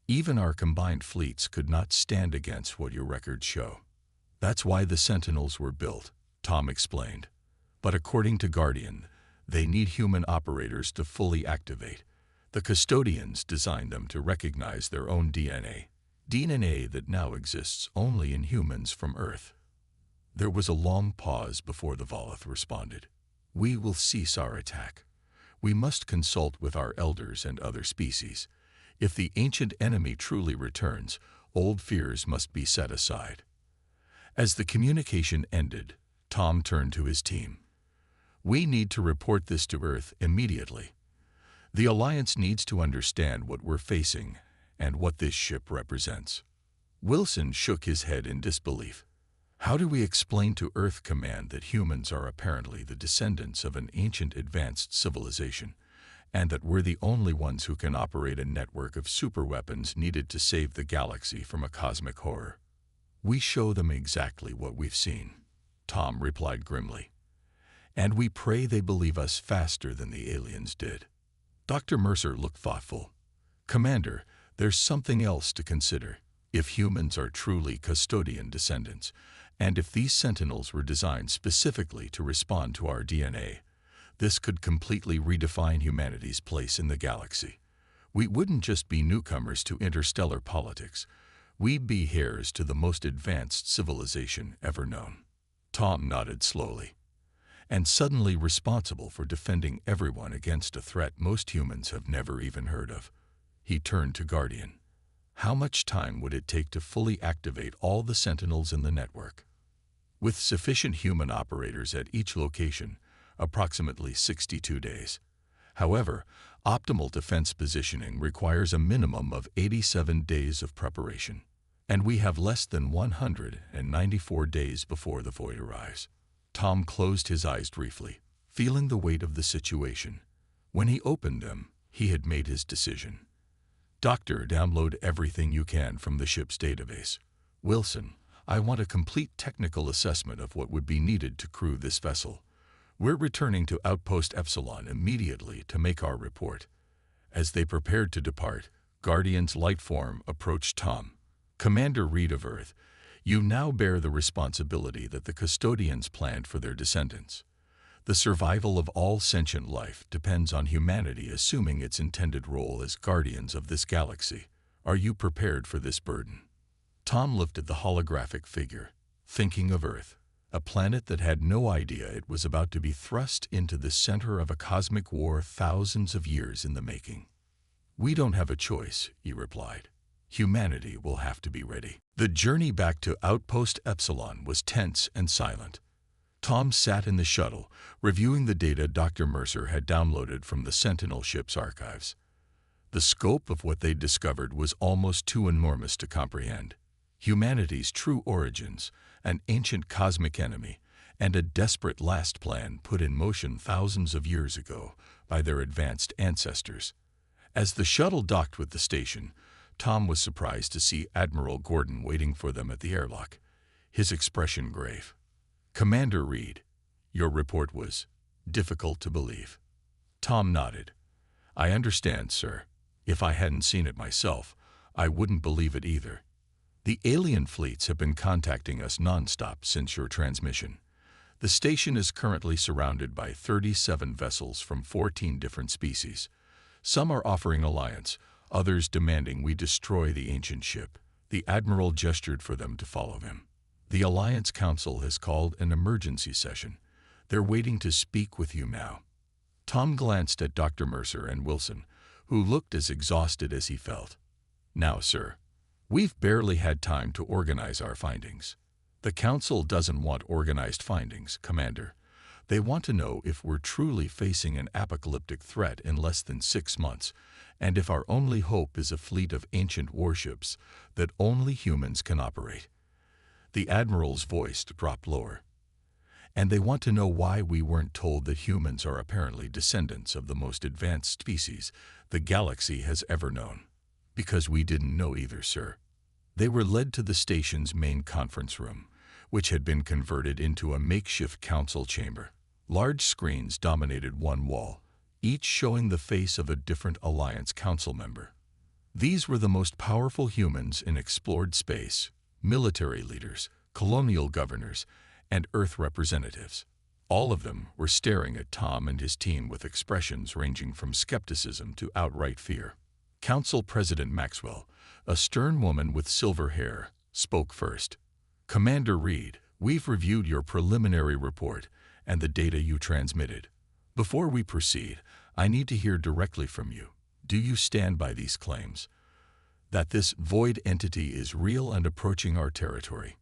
Even our combined fleets could not stand against what your records show. That's why the Sentinels were built," Tom explained. "But according to Guardian, they need human operators to fully activate. The custodians designed them to recognize their own DNA that now exists only in humans from Earth." There was a long pause before the Volith responded. "We will cease our attack. We must consult with our elders and other species. If the ancient enemy truly returns, old fears must be set aside." As the communication ended, Tom turned to his team. "We need to report this to Earth immediately. The Alliance needs to understand what we're facing and what this ship represents." Wilson shook his head in disbelief. "How do we explain to Earth Command that humans are apparently the descendants of an ancient advanced civilization, and that we're the only ones who can operate a network of superweapons needed to save the galaxy from a cosmic horror?" "We show them exactly what we've seen," Tom replied grimly. "And we pray they believe us faster than the aliens did." Dr. Mercer looked thoughtful. "Commander, there's something else to consider. If humans are truly custodian descendants, and if these sentinels were designed specifically to respond to our DNA, this could completely redefine humanity's place in the galaxy. We wouldn't just be newcomers to interstellar politics. We'd be heirs to the most advanced civilization ever known." Tom nodded slowly. "And suddenly responsible for defending everyone against a threat most humans have never even heard of." He turned to Guardian. "How much time would it take to fully activate all the sentinels in the network?" "With sufficient human operators at each location, approximately 62 days. However, optimal defense positioning requires a minimum of 87 days of preparation, and we have less than 194 days before the void arrives." Tom closed his eyes briefly, feeling the weight of the situation. When he opened them, he had made his decision. "Doctor, download everything you can from the ship's database. Wilson, I want a complete technical assessment of what would be needed to crew this vessel. We're returning to Outpost Epsilon immediately to make our report." As they prepared to depart, Guardian's light form approached Tom. "Commander Reed of Earth, you now bear the responsibility that the custodians planned for their descendants. The survival of all sentient life depends on humanity assuming its intended role as guardians of this galaxy. Are you prepared for this burden?" Tom looked at the holographic figure, thinking of Earth, a planet that had no idea it was about to be thrust into the center of a cosmic war thousands of years in the making. "We don't have a choice," he replied. "Humanity will have to be ready." The journey back to Outpost Epsilon was tense and silent. Tom sat in the shuttle, reviewing the data Dr. Mercer had downloaded from the Sentinel ship's archives. The scope of what they'd discovered was almost too enormous to comprehend. Humanity's true origins, an ancient cosmic enemy, and a desperate last plan put in motion thousands of years ago by their advanced ancestors. As the shuttle docked with the station, Tom was surprised to see Admiral Gordon waiting for them at the airlock, his expression grave. "Commander Reed, your report was difficult to believe." Tom nodded. "I understand, sir. If I hadn't seen it myself, I wouldn't believe it either. The alien fleets have been contacting us nonstop since your transmission. The station is currently surrounded by 37 vessels from 14 different species. Some are offering alliance, others demanding we destroy the ancient ship." The Admiral gestured for them to follow him. "The Alliance Council has called an emergency session. They're waiting to speak with you now." Tom glanced at Dr. Mercer and Wilson, who looked as exhausted as he felt. "Now, sir, we've barely had time to organize our findings." "The Council doesn't want organized findings, Commander. They want to know if we're truly facing an apocalyptic threat in less than 6 months, and if our only hope is a fleet of ancient warships that only humans can operate." The Admiral's voice dropped lower. "And they want to know why we weren't told that humans are apparently descendants of the most advanced species the galaxy has ever known." "Because we didn't know either, sir." They were led to the station's main conference room, which had been converted into a makeshift council chamber. Large screens dominated one wall, each showing the face of a different Alliance Council member. These were the most powerful humans in explored space, military leaders, colonial governors, and Earth representatives. All of them were staring at Tom and his team with expressions ranging from skepticism to outright fear. Council President Maxwell, a stern woman with silver hair, spoke first. "Commander Reed, we've reviewed your preliminary report and the data you transmitted. Before we proceed, I need to hear directly from you. Do you stand by these claims? That this void entity is real and approaching our territory?"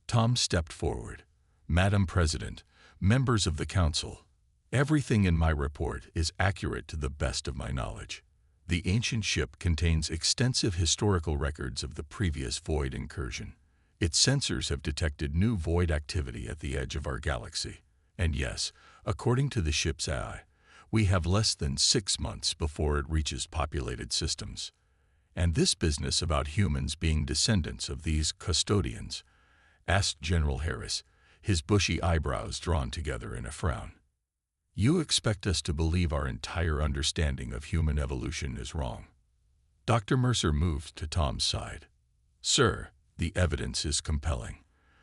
Tom stepped forward. "Madam President, members of the Council, Everything in my report is accurate to the best of my knowledge. The ancient ship contains extensive historical records of the previous void incursion. Its sensors have detected new void activity at the edge of our galaxy. And yes, according to the ship's AI, we have less than 6 months before it reaches populated systems. And this business about humans being descendants of these custodians, asked General Harris, his bushy eyebrows drawn together in a frown. You expect us to believe our entire understanding of human evolution is wrong? Dr. Mercer moved to Tom's side. Sir, the evidence is compelling.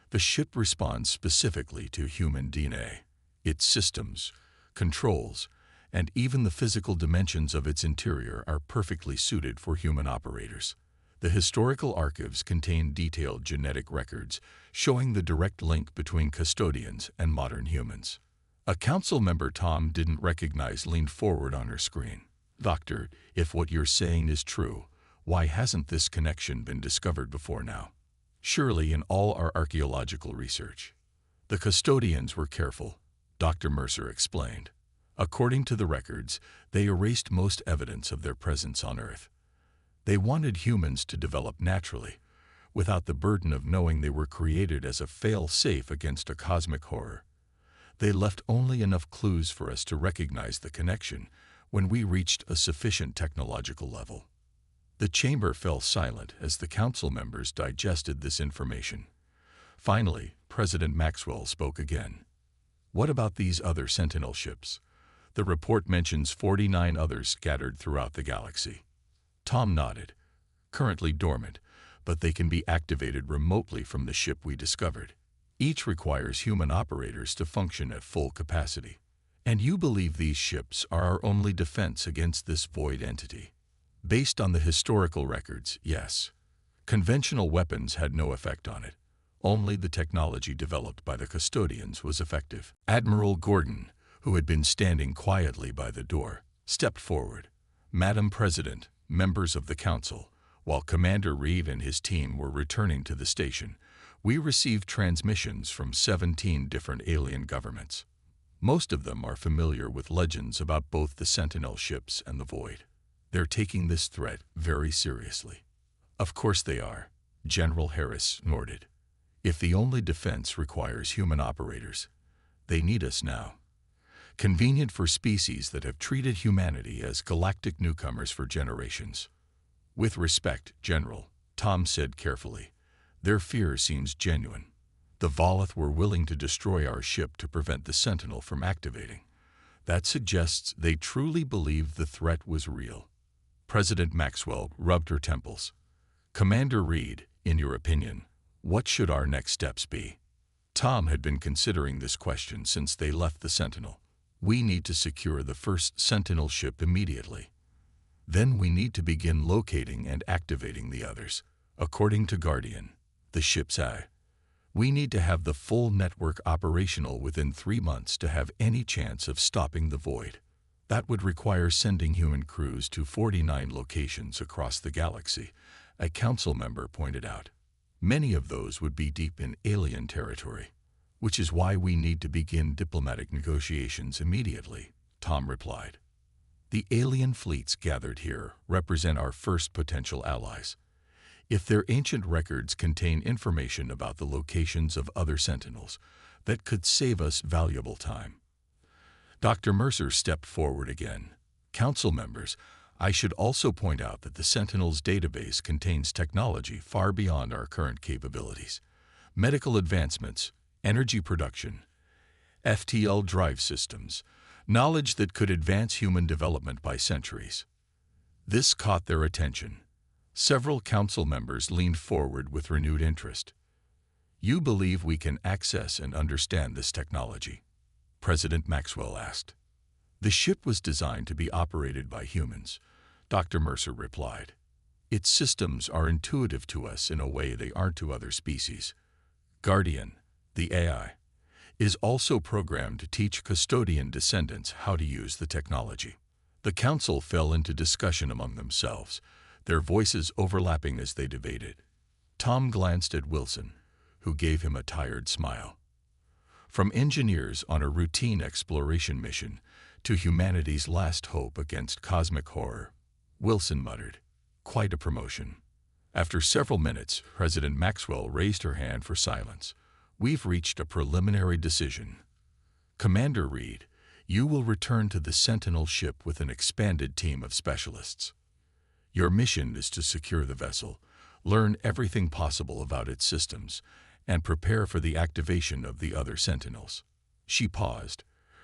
The ship responds specifically to human DNA. Its systems, controls, and even the physical dimensions of its interior are perfectly suited for human operators. The historical archives contain detailed genetic records showing the direct link between custodians and modern humans. A council member Tom didn't recognize leaned forward on her screen. Doctor, if what you're saying is true, why hasn't this connection been discovered before now? Surely in all our archaeological research. The custodians were careful, Dr. Mercer explained. According to the records, they erased most evidence of their presence on Earth. They wanted humans to develop naturally, without the burden of knowing they were created as a fail-safe against a cosmic horror. They left only enough clues for us to recognize the connection when we reached a sufficient technological level. The chamber fell silent as the council members digested this information. Finally, President Maxwell spoke again. What about these other Sentinel ships? The report mentions 49 others scattered throughout the galaxy. Tom nodded. Currently dormant, but they can be activated remotely from the ship we discovered. Each requires human operators to function at full capacity. And you believe these ships are our only defense against this void entity? Based on the historical records, yes. Conventional weapons had no effect on it. Only the technology developed by the custodians was effective. Admiral Gordon, who had been standing quietly by the door, stepped forward. Madam President, members of the Council, while Commander Reed and his team were returning to the station, we received transmissions from 17 different alien governments. Most of them are familiar with legends about both the Sentinel ships and the Void. They're taking this threat very seriously. Of course they are, General Harris nodded. If the only defense requires human operators, they need us now. Convenient for species that have treated humanity as galactic newcomers for generations. With respect, General, Tom said carefully, their fear seems genuine. The Volith were willing to destroy our ship to prevent the Sentinel from activating. That suggests they truly believed the threat was real. President Maxwell rubbed her temples. Commander Reed, in your opinion, what should our next steps be? Tom had been considering this question since they left the Sentinel. We need to secure the first Sentinel ship immediately. Then we need to begin locating and activating the others. According to Guardian, the ship's AI, we need to have the full network operational within 3 months to have any chance of stopping the Void. That would require sending human crews to 49 locations across the galaxy, a council member pointed out. Many of those would be deep in alien territory, which is why we need to begin diplomatic negotiations immediately, Tom replied. The alien fleets gathered here represent our first potential allies. If their ancient records contain information about the locations of other Sentinels, that could save us valuable time. Dr. Mercer stepped forward again. Council members, I should also point out that the Sentinel's database contains technology far beyond our current capabilities. Medical advancements, energy production, FTL drive systems, knowledge that could advance human development by centuries. This caught their attention. Several council members leaned forward with renewed interest. You believe we can access and understand this technology? President Maxwell asked. The ship was designed to be operated by humans, Dr. Mercer replied. Its systems are intuitive to us in a way they aren't to other species. Guardian, the AI, is also programmed to teach custodian descendants how to use the technology. The council fell into discussion among themselves, their voices overlapping as they debated. Tom glanced at Wilson, who gave him a tired smile. From engineers on a routine exploration mission to humanity's last hope against cosmic horror, Wilson muttered, "Quite a promotion." After several minutes, President Maxwell raised her hand for silence. "We've reached a preliminary decision. Commander Reed, you will return to the Sentinel ship with an expanded team of specialists. Your mission is to secure the vessel, learn everything possible about its systems, and prepare for the activation of the other Sentinels." She paused,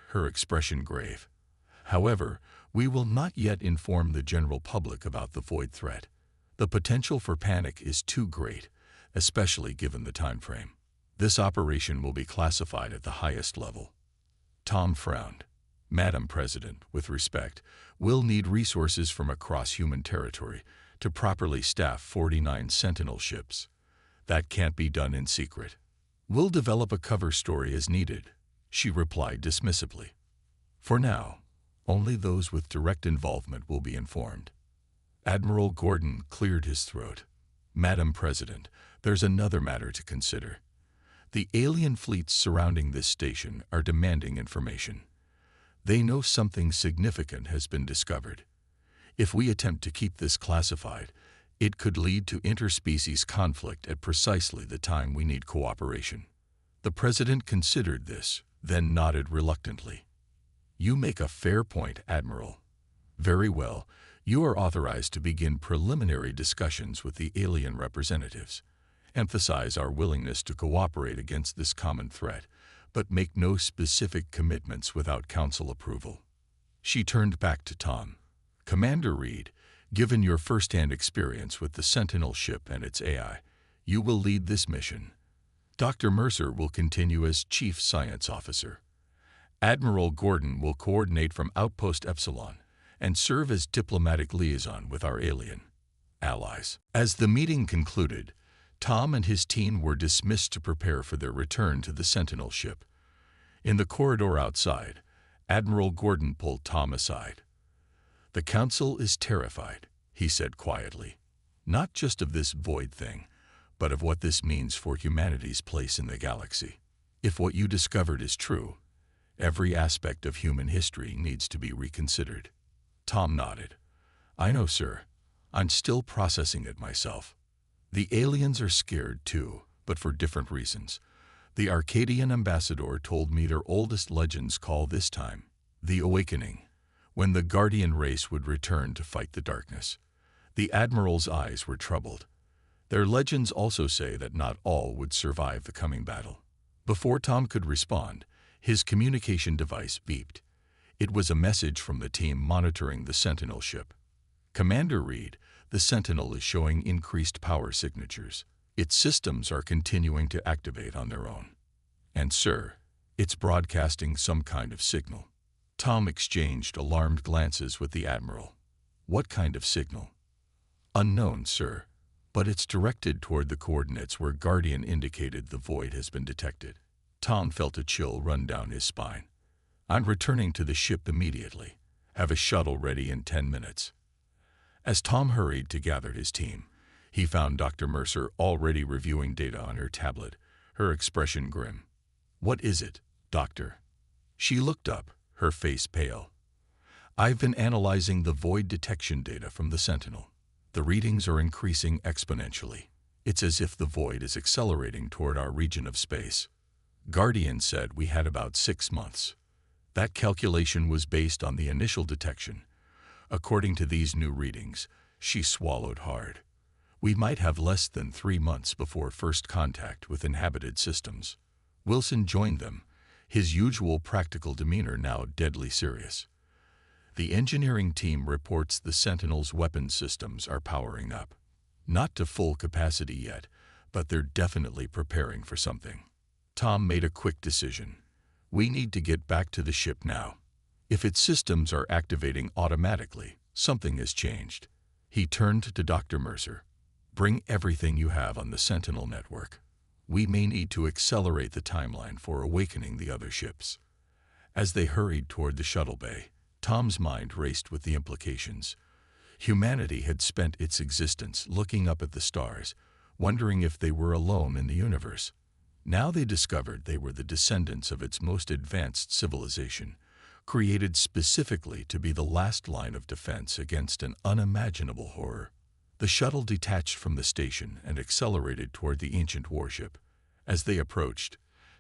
her expression grave. "However, we will not yet inform the general public about the void threat. The potential for panic is too great, especially given the time frame. This operation will be classified at the highest level." Tom frowned. "Madam President, with respect, we'll need resources from across human territory to properly staff 49 Sentinel ships. That can't be done in secret." "We'll develop a cover story as needed," she replied dismissively. "For now, only those with direct involvement will be informed." Admiral Gordon cleared his throat. "Madam President, there's another matter to consider. The alien fleets surrounding this station are demanding information. They know something significant has been discovered. If we attempt to keep this classified, it could lead to interspecies conflict at precisely the time we need cooperation." The President considered this, then nodded reluctantly. "You make a fair point, Admiral. Very well, you are authorized to begin preliminary discussions with the alien representatives. Emphasize our willingness to cooperate against this common threat, but make no specific commitments without Council approval." She turned back to Tom. "Commander Reed, given your first-hand experience with the Sentinel ship and its AI, you will lead this mission. Dr. Mercer will continue as Chief Science Officer. Admiral Gordon will coordinate from Outpost Epsilon and serve as diplomatic liaison with our alien allies." As the meeting concluded, Tom and his team were dismissed to prepare for their return to the Sentinel ship. In the corridor outside, Admiral Gordon pulled Tom aside. "The Council is terrified," he said quietly, "not just of this void thing, but of what this means for humanity's place in the galaxy. If what you discovered is true, every aspect of human history needs to be reconsidered." Tom nodded. "I know, sir. I'm still processing it myself. The aliens are scared too, but for different reasons. The Arcadian ambassador told me their oldest legends call this time the Awakening, when the Guardian race would return to fight the darkness." The Admiral's eyes were troubled. "Their legends also say that not all would survive the coming battle." Before Tom could respond, his communication device beeped. It was a message from the team monitoring the Sentinel ship. "Commander Reed, the Sentinel is showing increased power signatures. Its systems are continuing to activate on their own. And sir, it's broadcasting some kind of signal." Tom exchanged alarmed glances with the Admiral. "What kind of signal?" "Unknown, sir, but it's directed toward the coordinates where Guardian indicated the void has been detected." Tom felt a chill run down his spine. "I'm returning to the ship immediately. Have a shuttle ready in 10 minutes. As Tom hurried to gather his team, he found Dr. Mercer already reviewing data on her tablet, her expression grim. "What is it, Doctor?" She looked up, her face pale. "I've been analyzing the void detection data from the Sentinel. The readings are increasing exponentially. It's as if the void is accelerating toward our region of space. Guardian said we had about 6 months. That calculation was based on the initial detection. According to these new readings," she swallowed hard, "we might have less than 3 months before first contact with inhabited systems." Wilson joined them, his usual practical demeanor now deadly serious. "The engineering team reports the Sentinel's weapon systems are powering up. Not to full capacity yet, but they're definitely preparing for something." Tom made a quick decision. "We need to get back to the ship now. If its systems are activating automatically, something has changed." He turned to Dr. Mercer. "Bring everything you have on the Sentinel network. We may need to accelerate the timeline for awakening the other ships." As they hurried toward the shuttle bay, Tom's mind raced with the implications. Humanity had spent its existence looking up at the stars, wondering if they were alone in the universe. Now they discovered they were the descendants of its most advanced civilization, created specifically to be the last line of defense against an unimaginable horror. The shuttle detached from the station and accelerated toward the ancient warship. As they approached,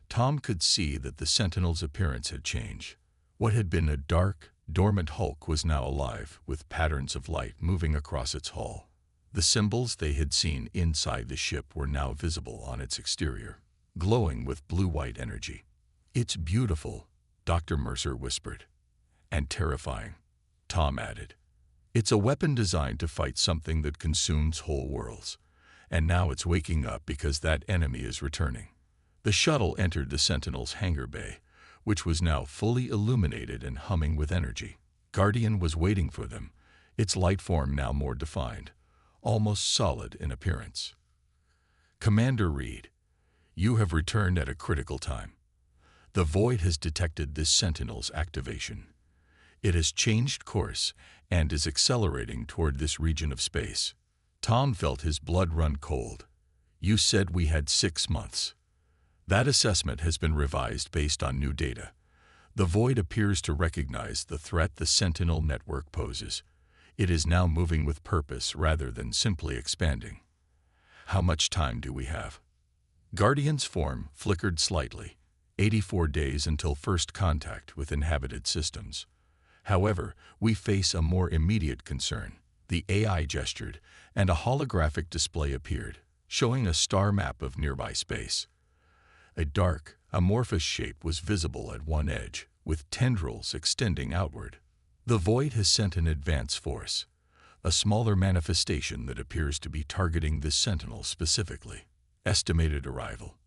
Tom could see that the Sentinel's appearance had changed. What had been a dark, dormant hulk was now alive, with patterns of light moving across its hull. The symbols they had seen inside the ship were now visible on its exterior, glowing with blue-white energy. "It's beautiful," Dr. Mercer whispered. "And terrifying," Tom added. "It's a weapon designed to fight something that consumes whole worlds. And now it's waking up because that enemy is returning." The shuttle entered the Sentinel's hangar bay, which was now fully illuminated and humming with energy. Guardian was waiting for them, its light form now more defined, almost solid in appearance. "Commander Reed, you have returned at a critical time. The Void has detected this Sentinel's activation. It has changed course and is accelerating toward this region of space." Tom felt his blood run cold. "You said we had 6 months. That assessment has been revised based on new data. The Void appears to recognize the threat the Sentinel network poses. It is now moving with purpose rather than simply expanding. How much time do we have?" Guardian's form flickered slightly. 84 days until first contact with inhabited systems. However, we face a more immediate concern. The AI gestured, and a holographic display appeared, showing a star map of nearby space. A dark, amorphous shape was visible at one edge, with tendrils extending outward. The Void has sent an advance force, a smaller manifestation that appears to be targeting this Sentinel specifically. Estimated arrival: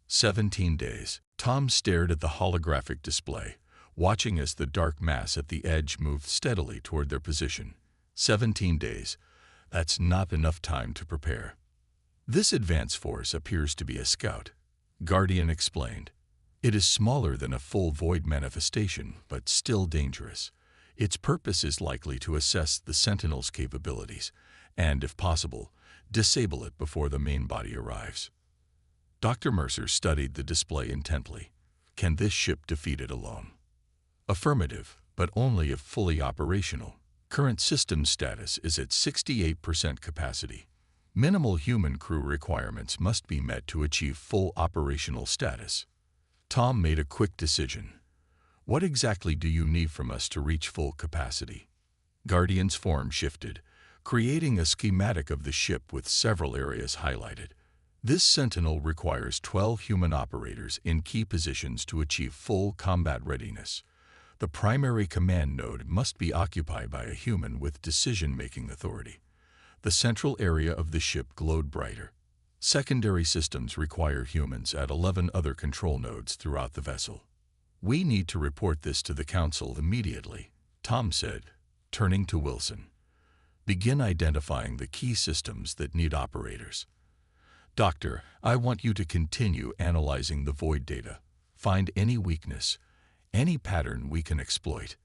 17 days. Tom stared at the holographic display, watching as the dark mass at the edge moved steadily toward their position. 17 days. That's not enough time to prepare. "This advance force appears to be a scout," Guardian explained. "It is smaller than a full Void manifestation, but still dangerous. Its purpose is likely to assess the Sentinel's capabilities and, if possible, disable it before the main body arrives." Dr. Mercer studied the display intently. "Can this ship defeat it alone?" "Affirmative, but only if fully operational. Current system status is at 68% capacity. Minimal human crew requirements must be met to achieve full operational status." Tom made a quick decision. "What exactly do you need from us to reach full capacity?" Guardian's form shifted, creating a schematic of the ship with several areas highlighted. "This Sentinel requires 12 human operators in key positions to achieve full combat readiness. The primary command node must be occupied by a human with decision-making authority." The central area of the ship glowed brighter. "Secondary systems require humans at 11 other control nodes throughout the vessel. We need to report this to the Council immediately," Tom said, turning to Wilson. "Begin identifying the key systems that need operators." "Doctor, I want you to continue analyzing the Void data. Find any weakness, any pattern we can exploit."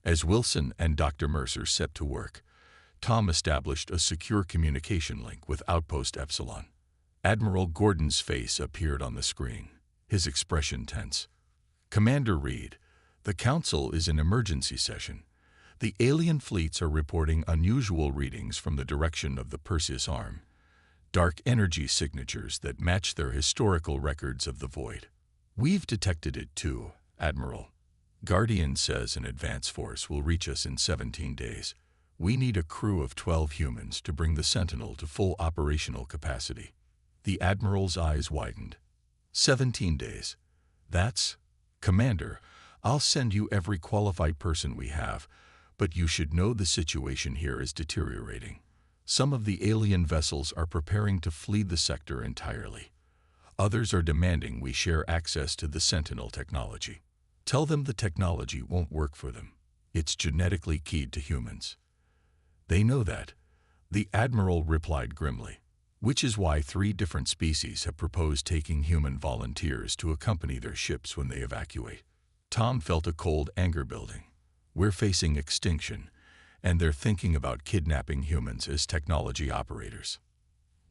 As Wilson and Dr. Mercer set to work, Tom established a secure communication link with Outpost Epsilon. Admiral Gordon's face appeared on the screen, his expression tense. "Commander Reed, the Council is in emergency session. The alien fleets are reporting unusual readings from the direction of the Perseus Arm. Dark energy signatures that match their historical records of the Void. We've detected it too, Admiral. Guardian says an advance force will reach us in 17 days. We need a crew of 12 humans to bring the Sentinel to full operational capacity." The Admiral's eyes widened. 17 days. That's... Commander, I'll send you every qualified person we have, but you should know the situation here is deteriorating. Some of the alien vessels are preparing to flee the sector entirely. Others are demanding we share access to the Sentinel technology. Tell them the technology won't work for them. It's genetically keyed to humans. They know that, the Admiral replied grimly, which is why 3 different species have proposed taking human volunteers to accompany their ships when they evacuate. Tom felt a cold anger building. We're facing extinction, and they're thinking about kidnapping humans as technology operators.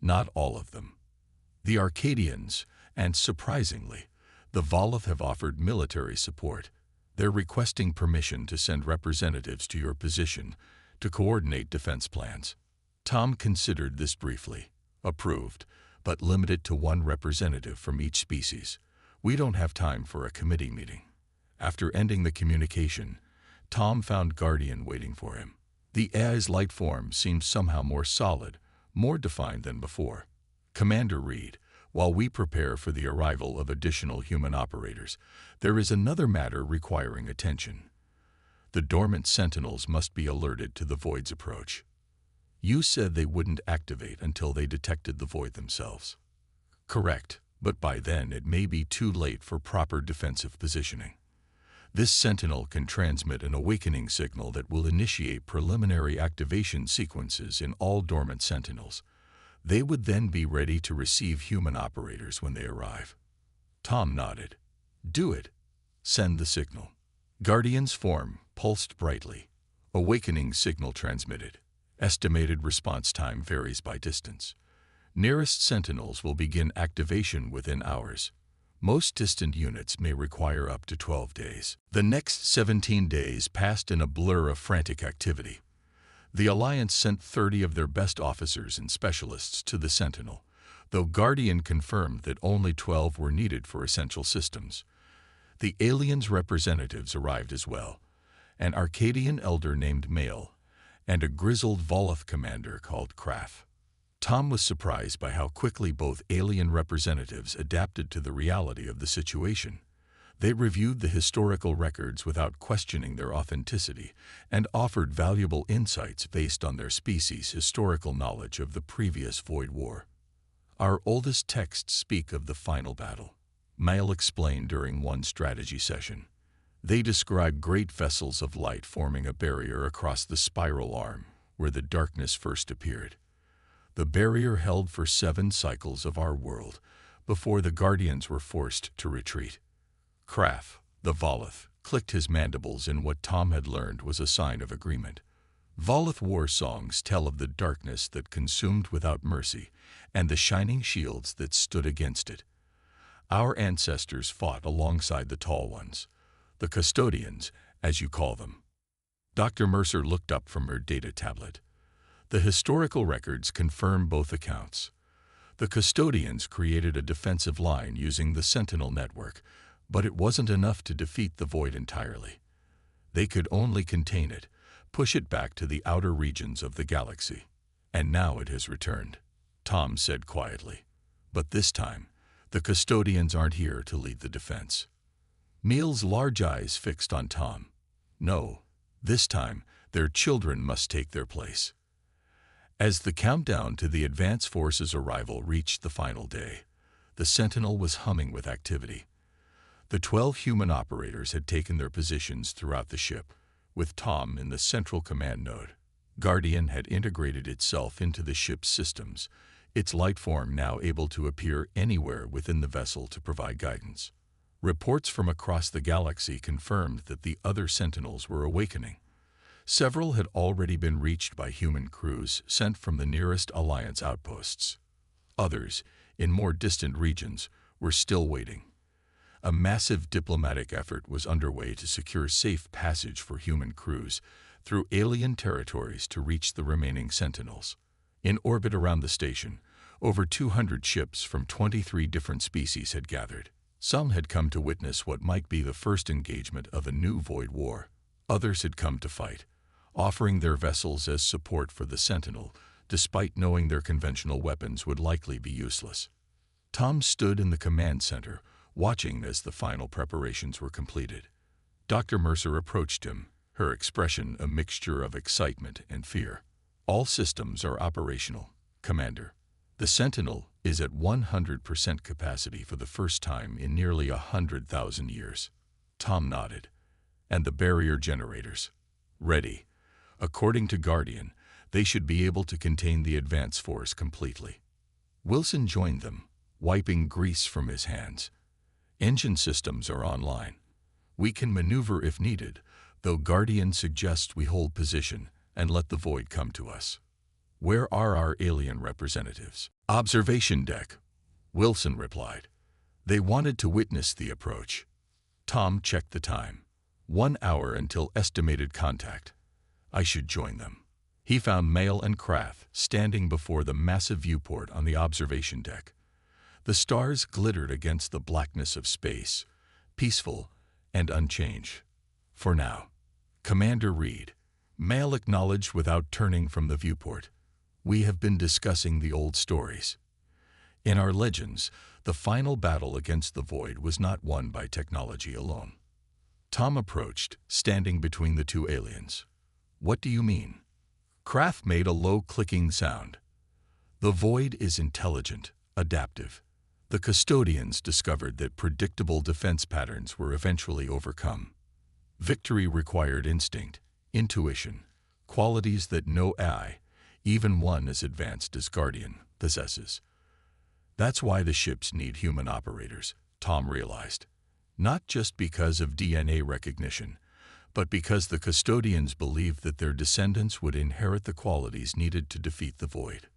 Not all of them. The Arcadians And surprisingly, the Volith have offered military support. They're requesting permission to send representatives to your position to coordinate defense plans. Tom considered this briefly. Approved, but limited to one representative from each species. We don't have time for a committee meeting. After ending the communication, Tom found Guardian waiting for him. The AI's light form seemed somehow more solid, more defined than before. Commander Reed, while we prepare for the arrival of additional human operators, there is another matter requiring attention. The dormant sentinels must be alerted to the Void's approach. You said they wouldn't activate until they detected the Void themselves. Correct, but by then it may be too late for proper defensive positioning. This sentinel can transmit an awakening signal that will initiate preliminary activation sequences in all dormant sentinels. They would then be ready to receive human operators when they arrive. Tom nodded. Do it. Send the signal. Guardian's form pulsed brightly. Awakening signal transmitted. Estimated response time varies by distance. Nearest sentinels will begin activation within hours. Most distant units may require up to 12 days. The next 17 days passed in a blur of frantic activity. The Alliance sent 30 of their best officers and specialists to the Sentinel, though Guardian confirmed that only 12 were needed for essential systems. The aliens' representatives arrived as well, an Arcadian elder named Mael, and a grizzled Volith commander called Kraft. Tom was surprised by how quickly both alien representatives adapted to the reality of the situation. They reviewed the historical records without questioning their authenticity and offered valuable insights based on their species' historical knowledge of the previous Void War. Our oldest texts speak of the final battle, Mael explained during one strategy session. They describe great vessels of light forming a barrier across the spiral arm where the darkness first appeared. The barrier held for 7 cycles of our world before the Guardians were forced to retreat. Kraft, the Volith, clicked his mandibles in what Tom had learned was a sign of agreement. Volith war songs tell of the darkness that consumed without mercy and the shining shields that stood against it. Our ancestors fought alongside the Tall Ones, the custodians, as you call them. Dr. Mercer looked up from her data tablet. The historical records confirm both accounts. The custodians created a defensive line using the Sentinel network, but it wasn't enough to defeat the Void entirely. They could only contain it, push it back to the outer regions of the galaxy. And now it has returned, Tom said quietly. But this time, the custodians aren't here to lead the defense. Meal's large eyes fixed on Tom. No, this time, their children must take their place. As the countdown to the advance force's arrival reached the final day, the Sentinel was humming with activity. The 12 human operators had taken their positions throughout the ship, with Tom in the central command node. Guardian had integrated itself into the ship's systems, its light form now able to appear anywhere within the vessel to provide guidance. Reports from across the galaxy confirmed that the other Sentinels were awakening. Several had already been reached by human crews sent from the nearest Alliance outposts. Others, in more distant regions, were still waiting. A massive diplomatic effort was underway to secure safe passage for human crews through alien territories to reach the remaining Sentinels. In orbit around the station, over 200 ships from 23 different species had gathered. Some had come to witness what might be the first engagement of a new Void War. Others had come to fight, offering their vessels as support for the Sentinel, despite knowing their conventional weapons would likely be useless. Tom stood in the command center, watching as the final preparations were completed. Dr. Mercer approached him, her expression a mixture of excitement and fear. All systems are operational, Commander. The Sentinel is at 100% capacity for the first time in nearly 100,000 years. Tom nodded. And the barrier generators? Ready. According to Guardian, they should be able to contain the advance force completely. Wilson joined them, wiping grease from his hands. Engine systems are online. We can maneuver if needed, though Guardian suggests we hold position and let the Void come to us. Where are our alien representatives? Observation deck, Wilson replied. They wanted to witness the approach. Tom checked the time. 1 hour until estimated contact. I should join them. He found Mail and Krath standing before the massive viewport on the observation deck. The stars glittered against the blackness of space, peaceful and unchanged. For now. Commander Reed. Mail acknowledged without turning from the viewport. We have been discussing the old stories. In our legends, the final battle against the Void was not won by technology alone. Tom approached, standing between the two aliens. What do you mean? Krath made a low clicking sound. The Void is intelligent, adaptive. The custodians discovered that predictable defense patterns were eventually overcome. Victory required instinct, intuition, qualities that no AI, even one as advanced as Guardian, possesses. That's why the ships need human operators, Tom realized. Not just because of DNA recognition, but because the custodians believed that their descendants would inherit the qualities needed to defeat the Void.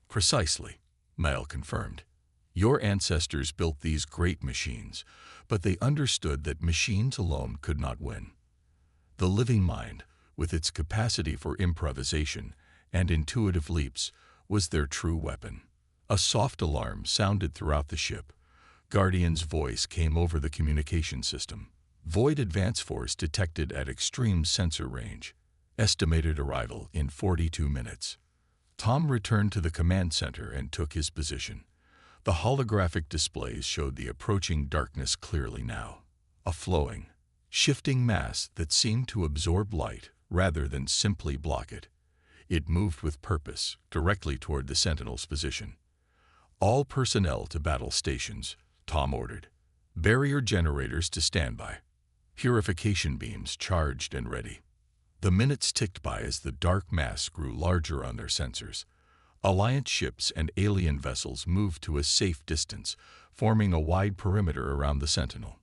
Precisely, Mail confirmed. Your ancestors built these great machines, but they understood that machines alone could not win. The living mind, with its capacity for improvisation and intuitive leaps, was their true weapon. A soft alarm sounded throughout the ship. Guardian's voice came over the communication system. Void advance force detected at extreme sensor range. Estimated arrival in 42 minutes. Tom returned to the command center and took his position. The holographic displays showed the approaching darkness clearly now. A flowing, shifting mass that seemed to absorb light rather than simply block it. It moved with purpose, directly toward the Sentinel's position. All personnel to battle stations, Tom ordered. Barrier generators to standby. Purification beams charged and ready. The minutes ticked by as the dark mass grew larger on their sensors. Alliance ships and alien vessels moved to a safe distance, forming a wide perimeter around the Sentinel.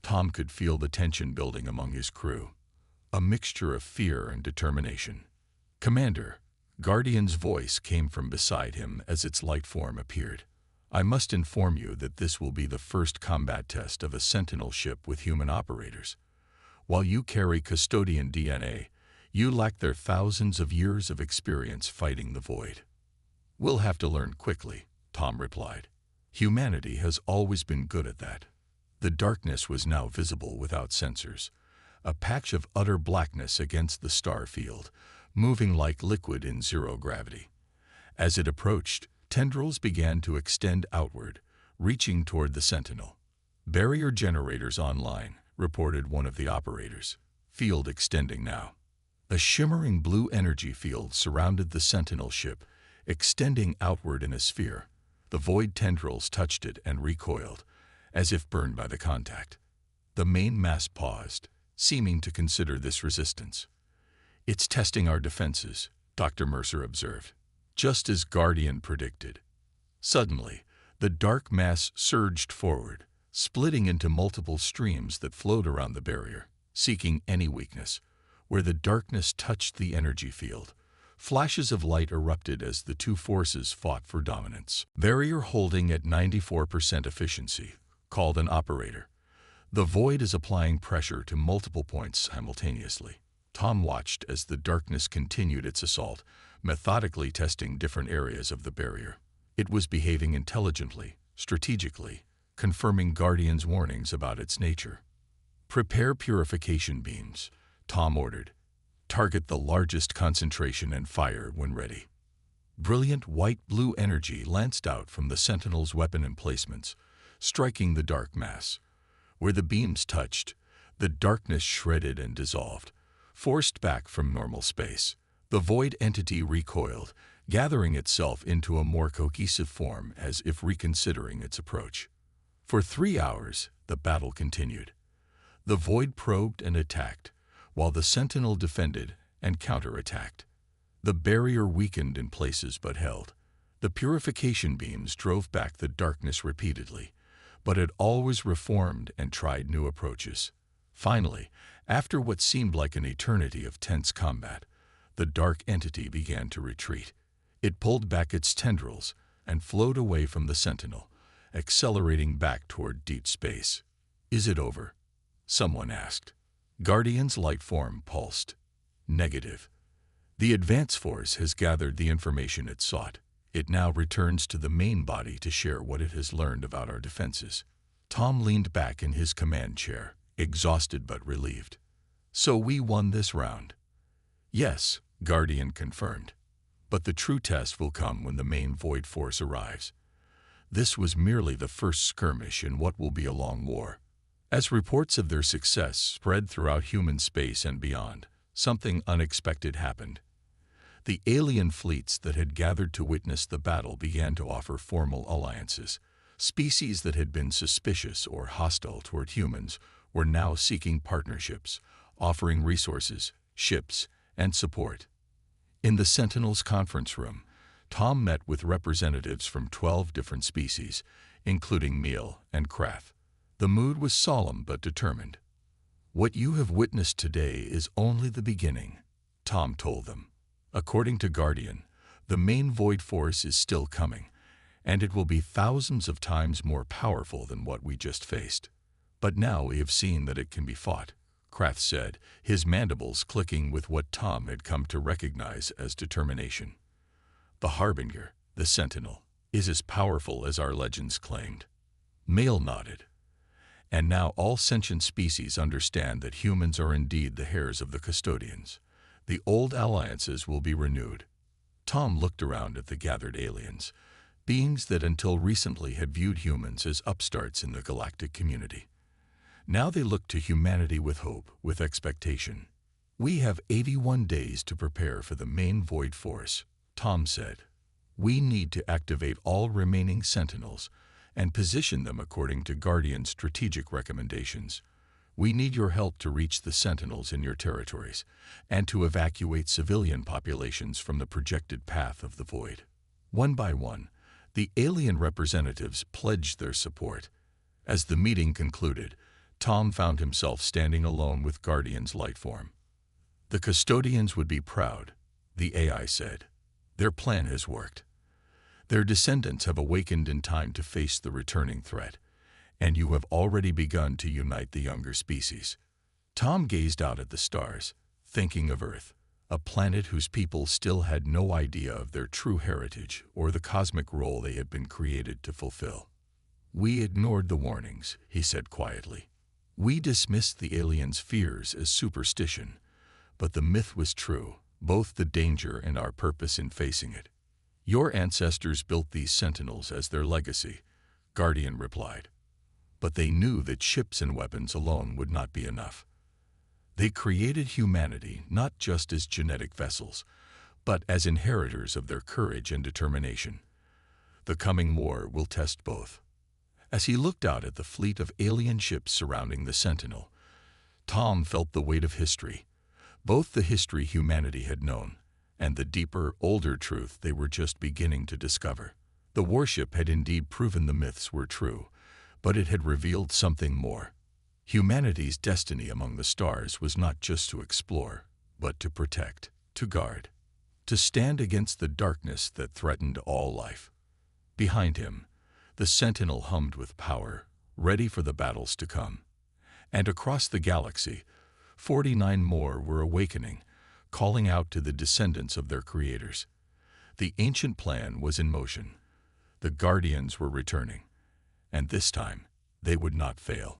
Tom could feel the tension building among his crew. A mixture of fear and determination. Commander, Guardian's voice came from beside him as its light form appeared. I must inform you that this will be the first combat test of a Sentinel ship with human operators. While you carry custodian DNA, you lack their thousands of years of experience fighting the Void. We'll have to learn quickly, Tom replied. Humanity has always been good at that. The darkness was now visible without sensors. A patch of utter blackness against the star field, moving like liquid in zero gravity. As it approached, tendrils began to extend outward, reaching toward the Sentinel. Barrier generators online, reported one of the operators. Field extending now. A shimmering blue energy field surrounded the Sentinel ship, extending outward in a sphere. The Void tendrils touched it and recoiled, as if burned by the contact. The main mass paused, seeming to consider this resistance. It's testing our defenses, Dr. Mercer observed. Just as Guardian predicted. Suddenly, the dark mass surged forward, splitting into multiple streams that flowed around the barrier, seeking any weakness. Where the darkness touched the energy field, flashes of light erupted as the two forces fought for dominance. Barrier holding at 94% efficiency, called an operator. The Void is applying pressure to multiple points simultaneously. Tom watched as the darkness continued its assault, methodically testing different areas of the barrier. It was behaving intelligently, strategically, confirming Guardian's warnings about its nature. Prepare purification beams, Tom ordered. Target the largest concentration and fire when ready. Brilliant white-blue energy lanced out from the Sentinel's weapon emplacements, striking the dark mass. Where the beams touched, the darkness shredded and dissolved, forced back from normal space. The Void entity recoiled, gathering itself into a more cohesive form as if reconsidering its approach. For 3 hours, the battle continued. The Void probed and attacked, while the Sentinel defended and counterattacked. The barrier weakened in places but held. The purification beams drove back the darkness repeatedly, but it always reformed and tried new approaches. Finally, after what seemed like an eternity of tense combat, the dark entity began to retreat. It pulled back its tendrils and flowed away from the Sentinel, accelerating back toward deep space. "Is it over?" someone asked. Guardian's light form pulsed. "Negative. The advance force has gathered the information it sought. It now returns to the main body to share what it has learned about our defenses." Tom leaned back in his command chair, exhausted but relieved. "So we won this round?" "Yes," Guardian confirmed. "But the true test will come when the main Void Force arrives. This was merely the first skirmish in what will be a long war." As reports of their success spread throughout human space and beyond, something unexpected happened. The alien fleets that had gathered to witness the battle began to offer formal alliances. Species that had been suspicious or hostile toward humans were now seeking partnerships, offering resources, ships, and support. In the Sentinels' conference room, Tom met with representatives from 12 different species, including Meal and Krath. The mood was solemn but determined. "What you have witnessed today is only the beginning," Tom told them. "According to Guardian, the main Void Force is still coming, and it will be thousands of times more powerful than what we just faced. But now we have seen that it can be fought," Krath said, his mandibles clicking with what Tom had come to recognize as determination. "The Harbinger, the Sentinel, is as powerful as our legends claimed." Male nodded. "And now all sentient species understand that humans are indeed the heirs of the custodians. The old alliances will be renewed." Tom looked around at the gathered aliens, beings that until recently had viewed humans as upstarts in the galactic community. Now they looked to humanity with hope, with expectation. "We have 81 days to prepare for the main Void Force," Tom said. "We need to activate all remaining Sentinels and position them according to Guardian's strategic recommendations. We need your help to reach the Sentinels in your territories and to evacuate civilian populations from the projected path of the Void." One by one, the alien representatives pledged their support. As the meeting concluded, Tom found himself standing alone with Guardian's light form. "The custodians would be proud," the AI said. "Their plan has worked. Their descendants have awakened in time to face the returning threat, and you have already begun to unite the younger species." Tom gazed out at the stars, thinking of Earth, a planet whose people still had no idea of their true heritage or the cosmic role they had been created to fulfill. "We ignored the warnings," he said quietly. "We dismissed the aliens' fears as superstition, but the myth was true, both the danger and our purpose in facing it." "Your ancestors built these Sentinels as their legacy," Guardian replied. "But they knew that ships and weapons alone would not be enough. They created humanity not just as genetic vessels, but as inheritors of their courage and determination. The coming war will test both." As he looked out at the fleet of alien ships surrounding the Sentinel, Tom felt the weight of history, both the history humanity had known and the deeper, older truth they were just beginning to discover. The Warship had indeed proven the myths were true, but it had revealed something more. Humanity's destiny among the stars was not just to explore, but to protect, to guard, to stand against the darkness that threatened all life. Behind him, the Sentinel hummed with power, ready for the battles to come. And across the galaxy, 49 more were awakening, calling out to the descendants of their creators. The ancient plan was in motion. The Guardians were returning, and this time they would not fail.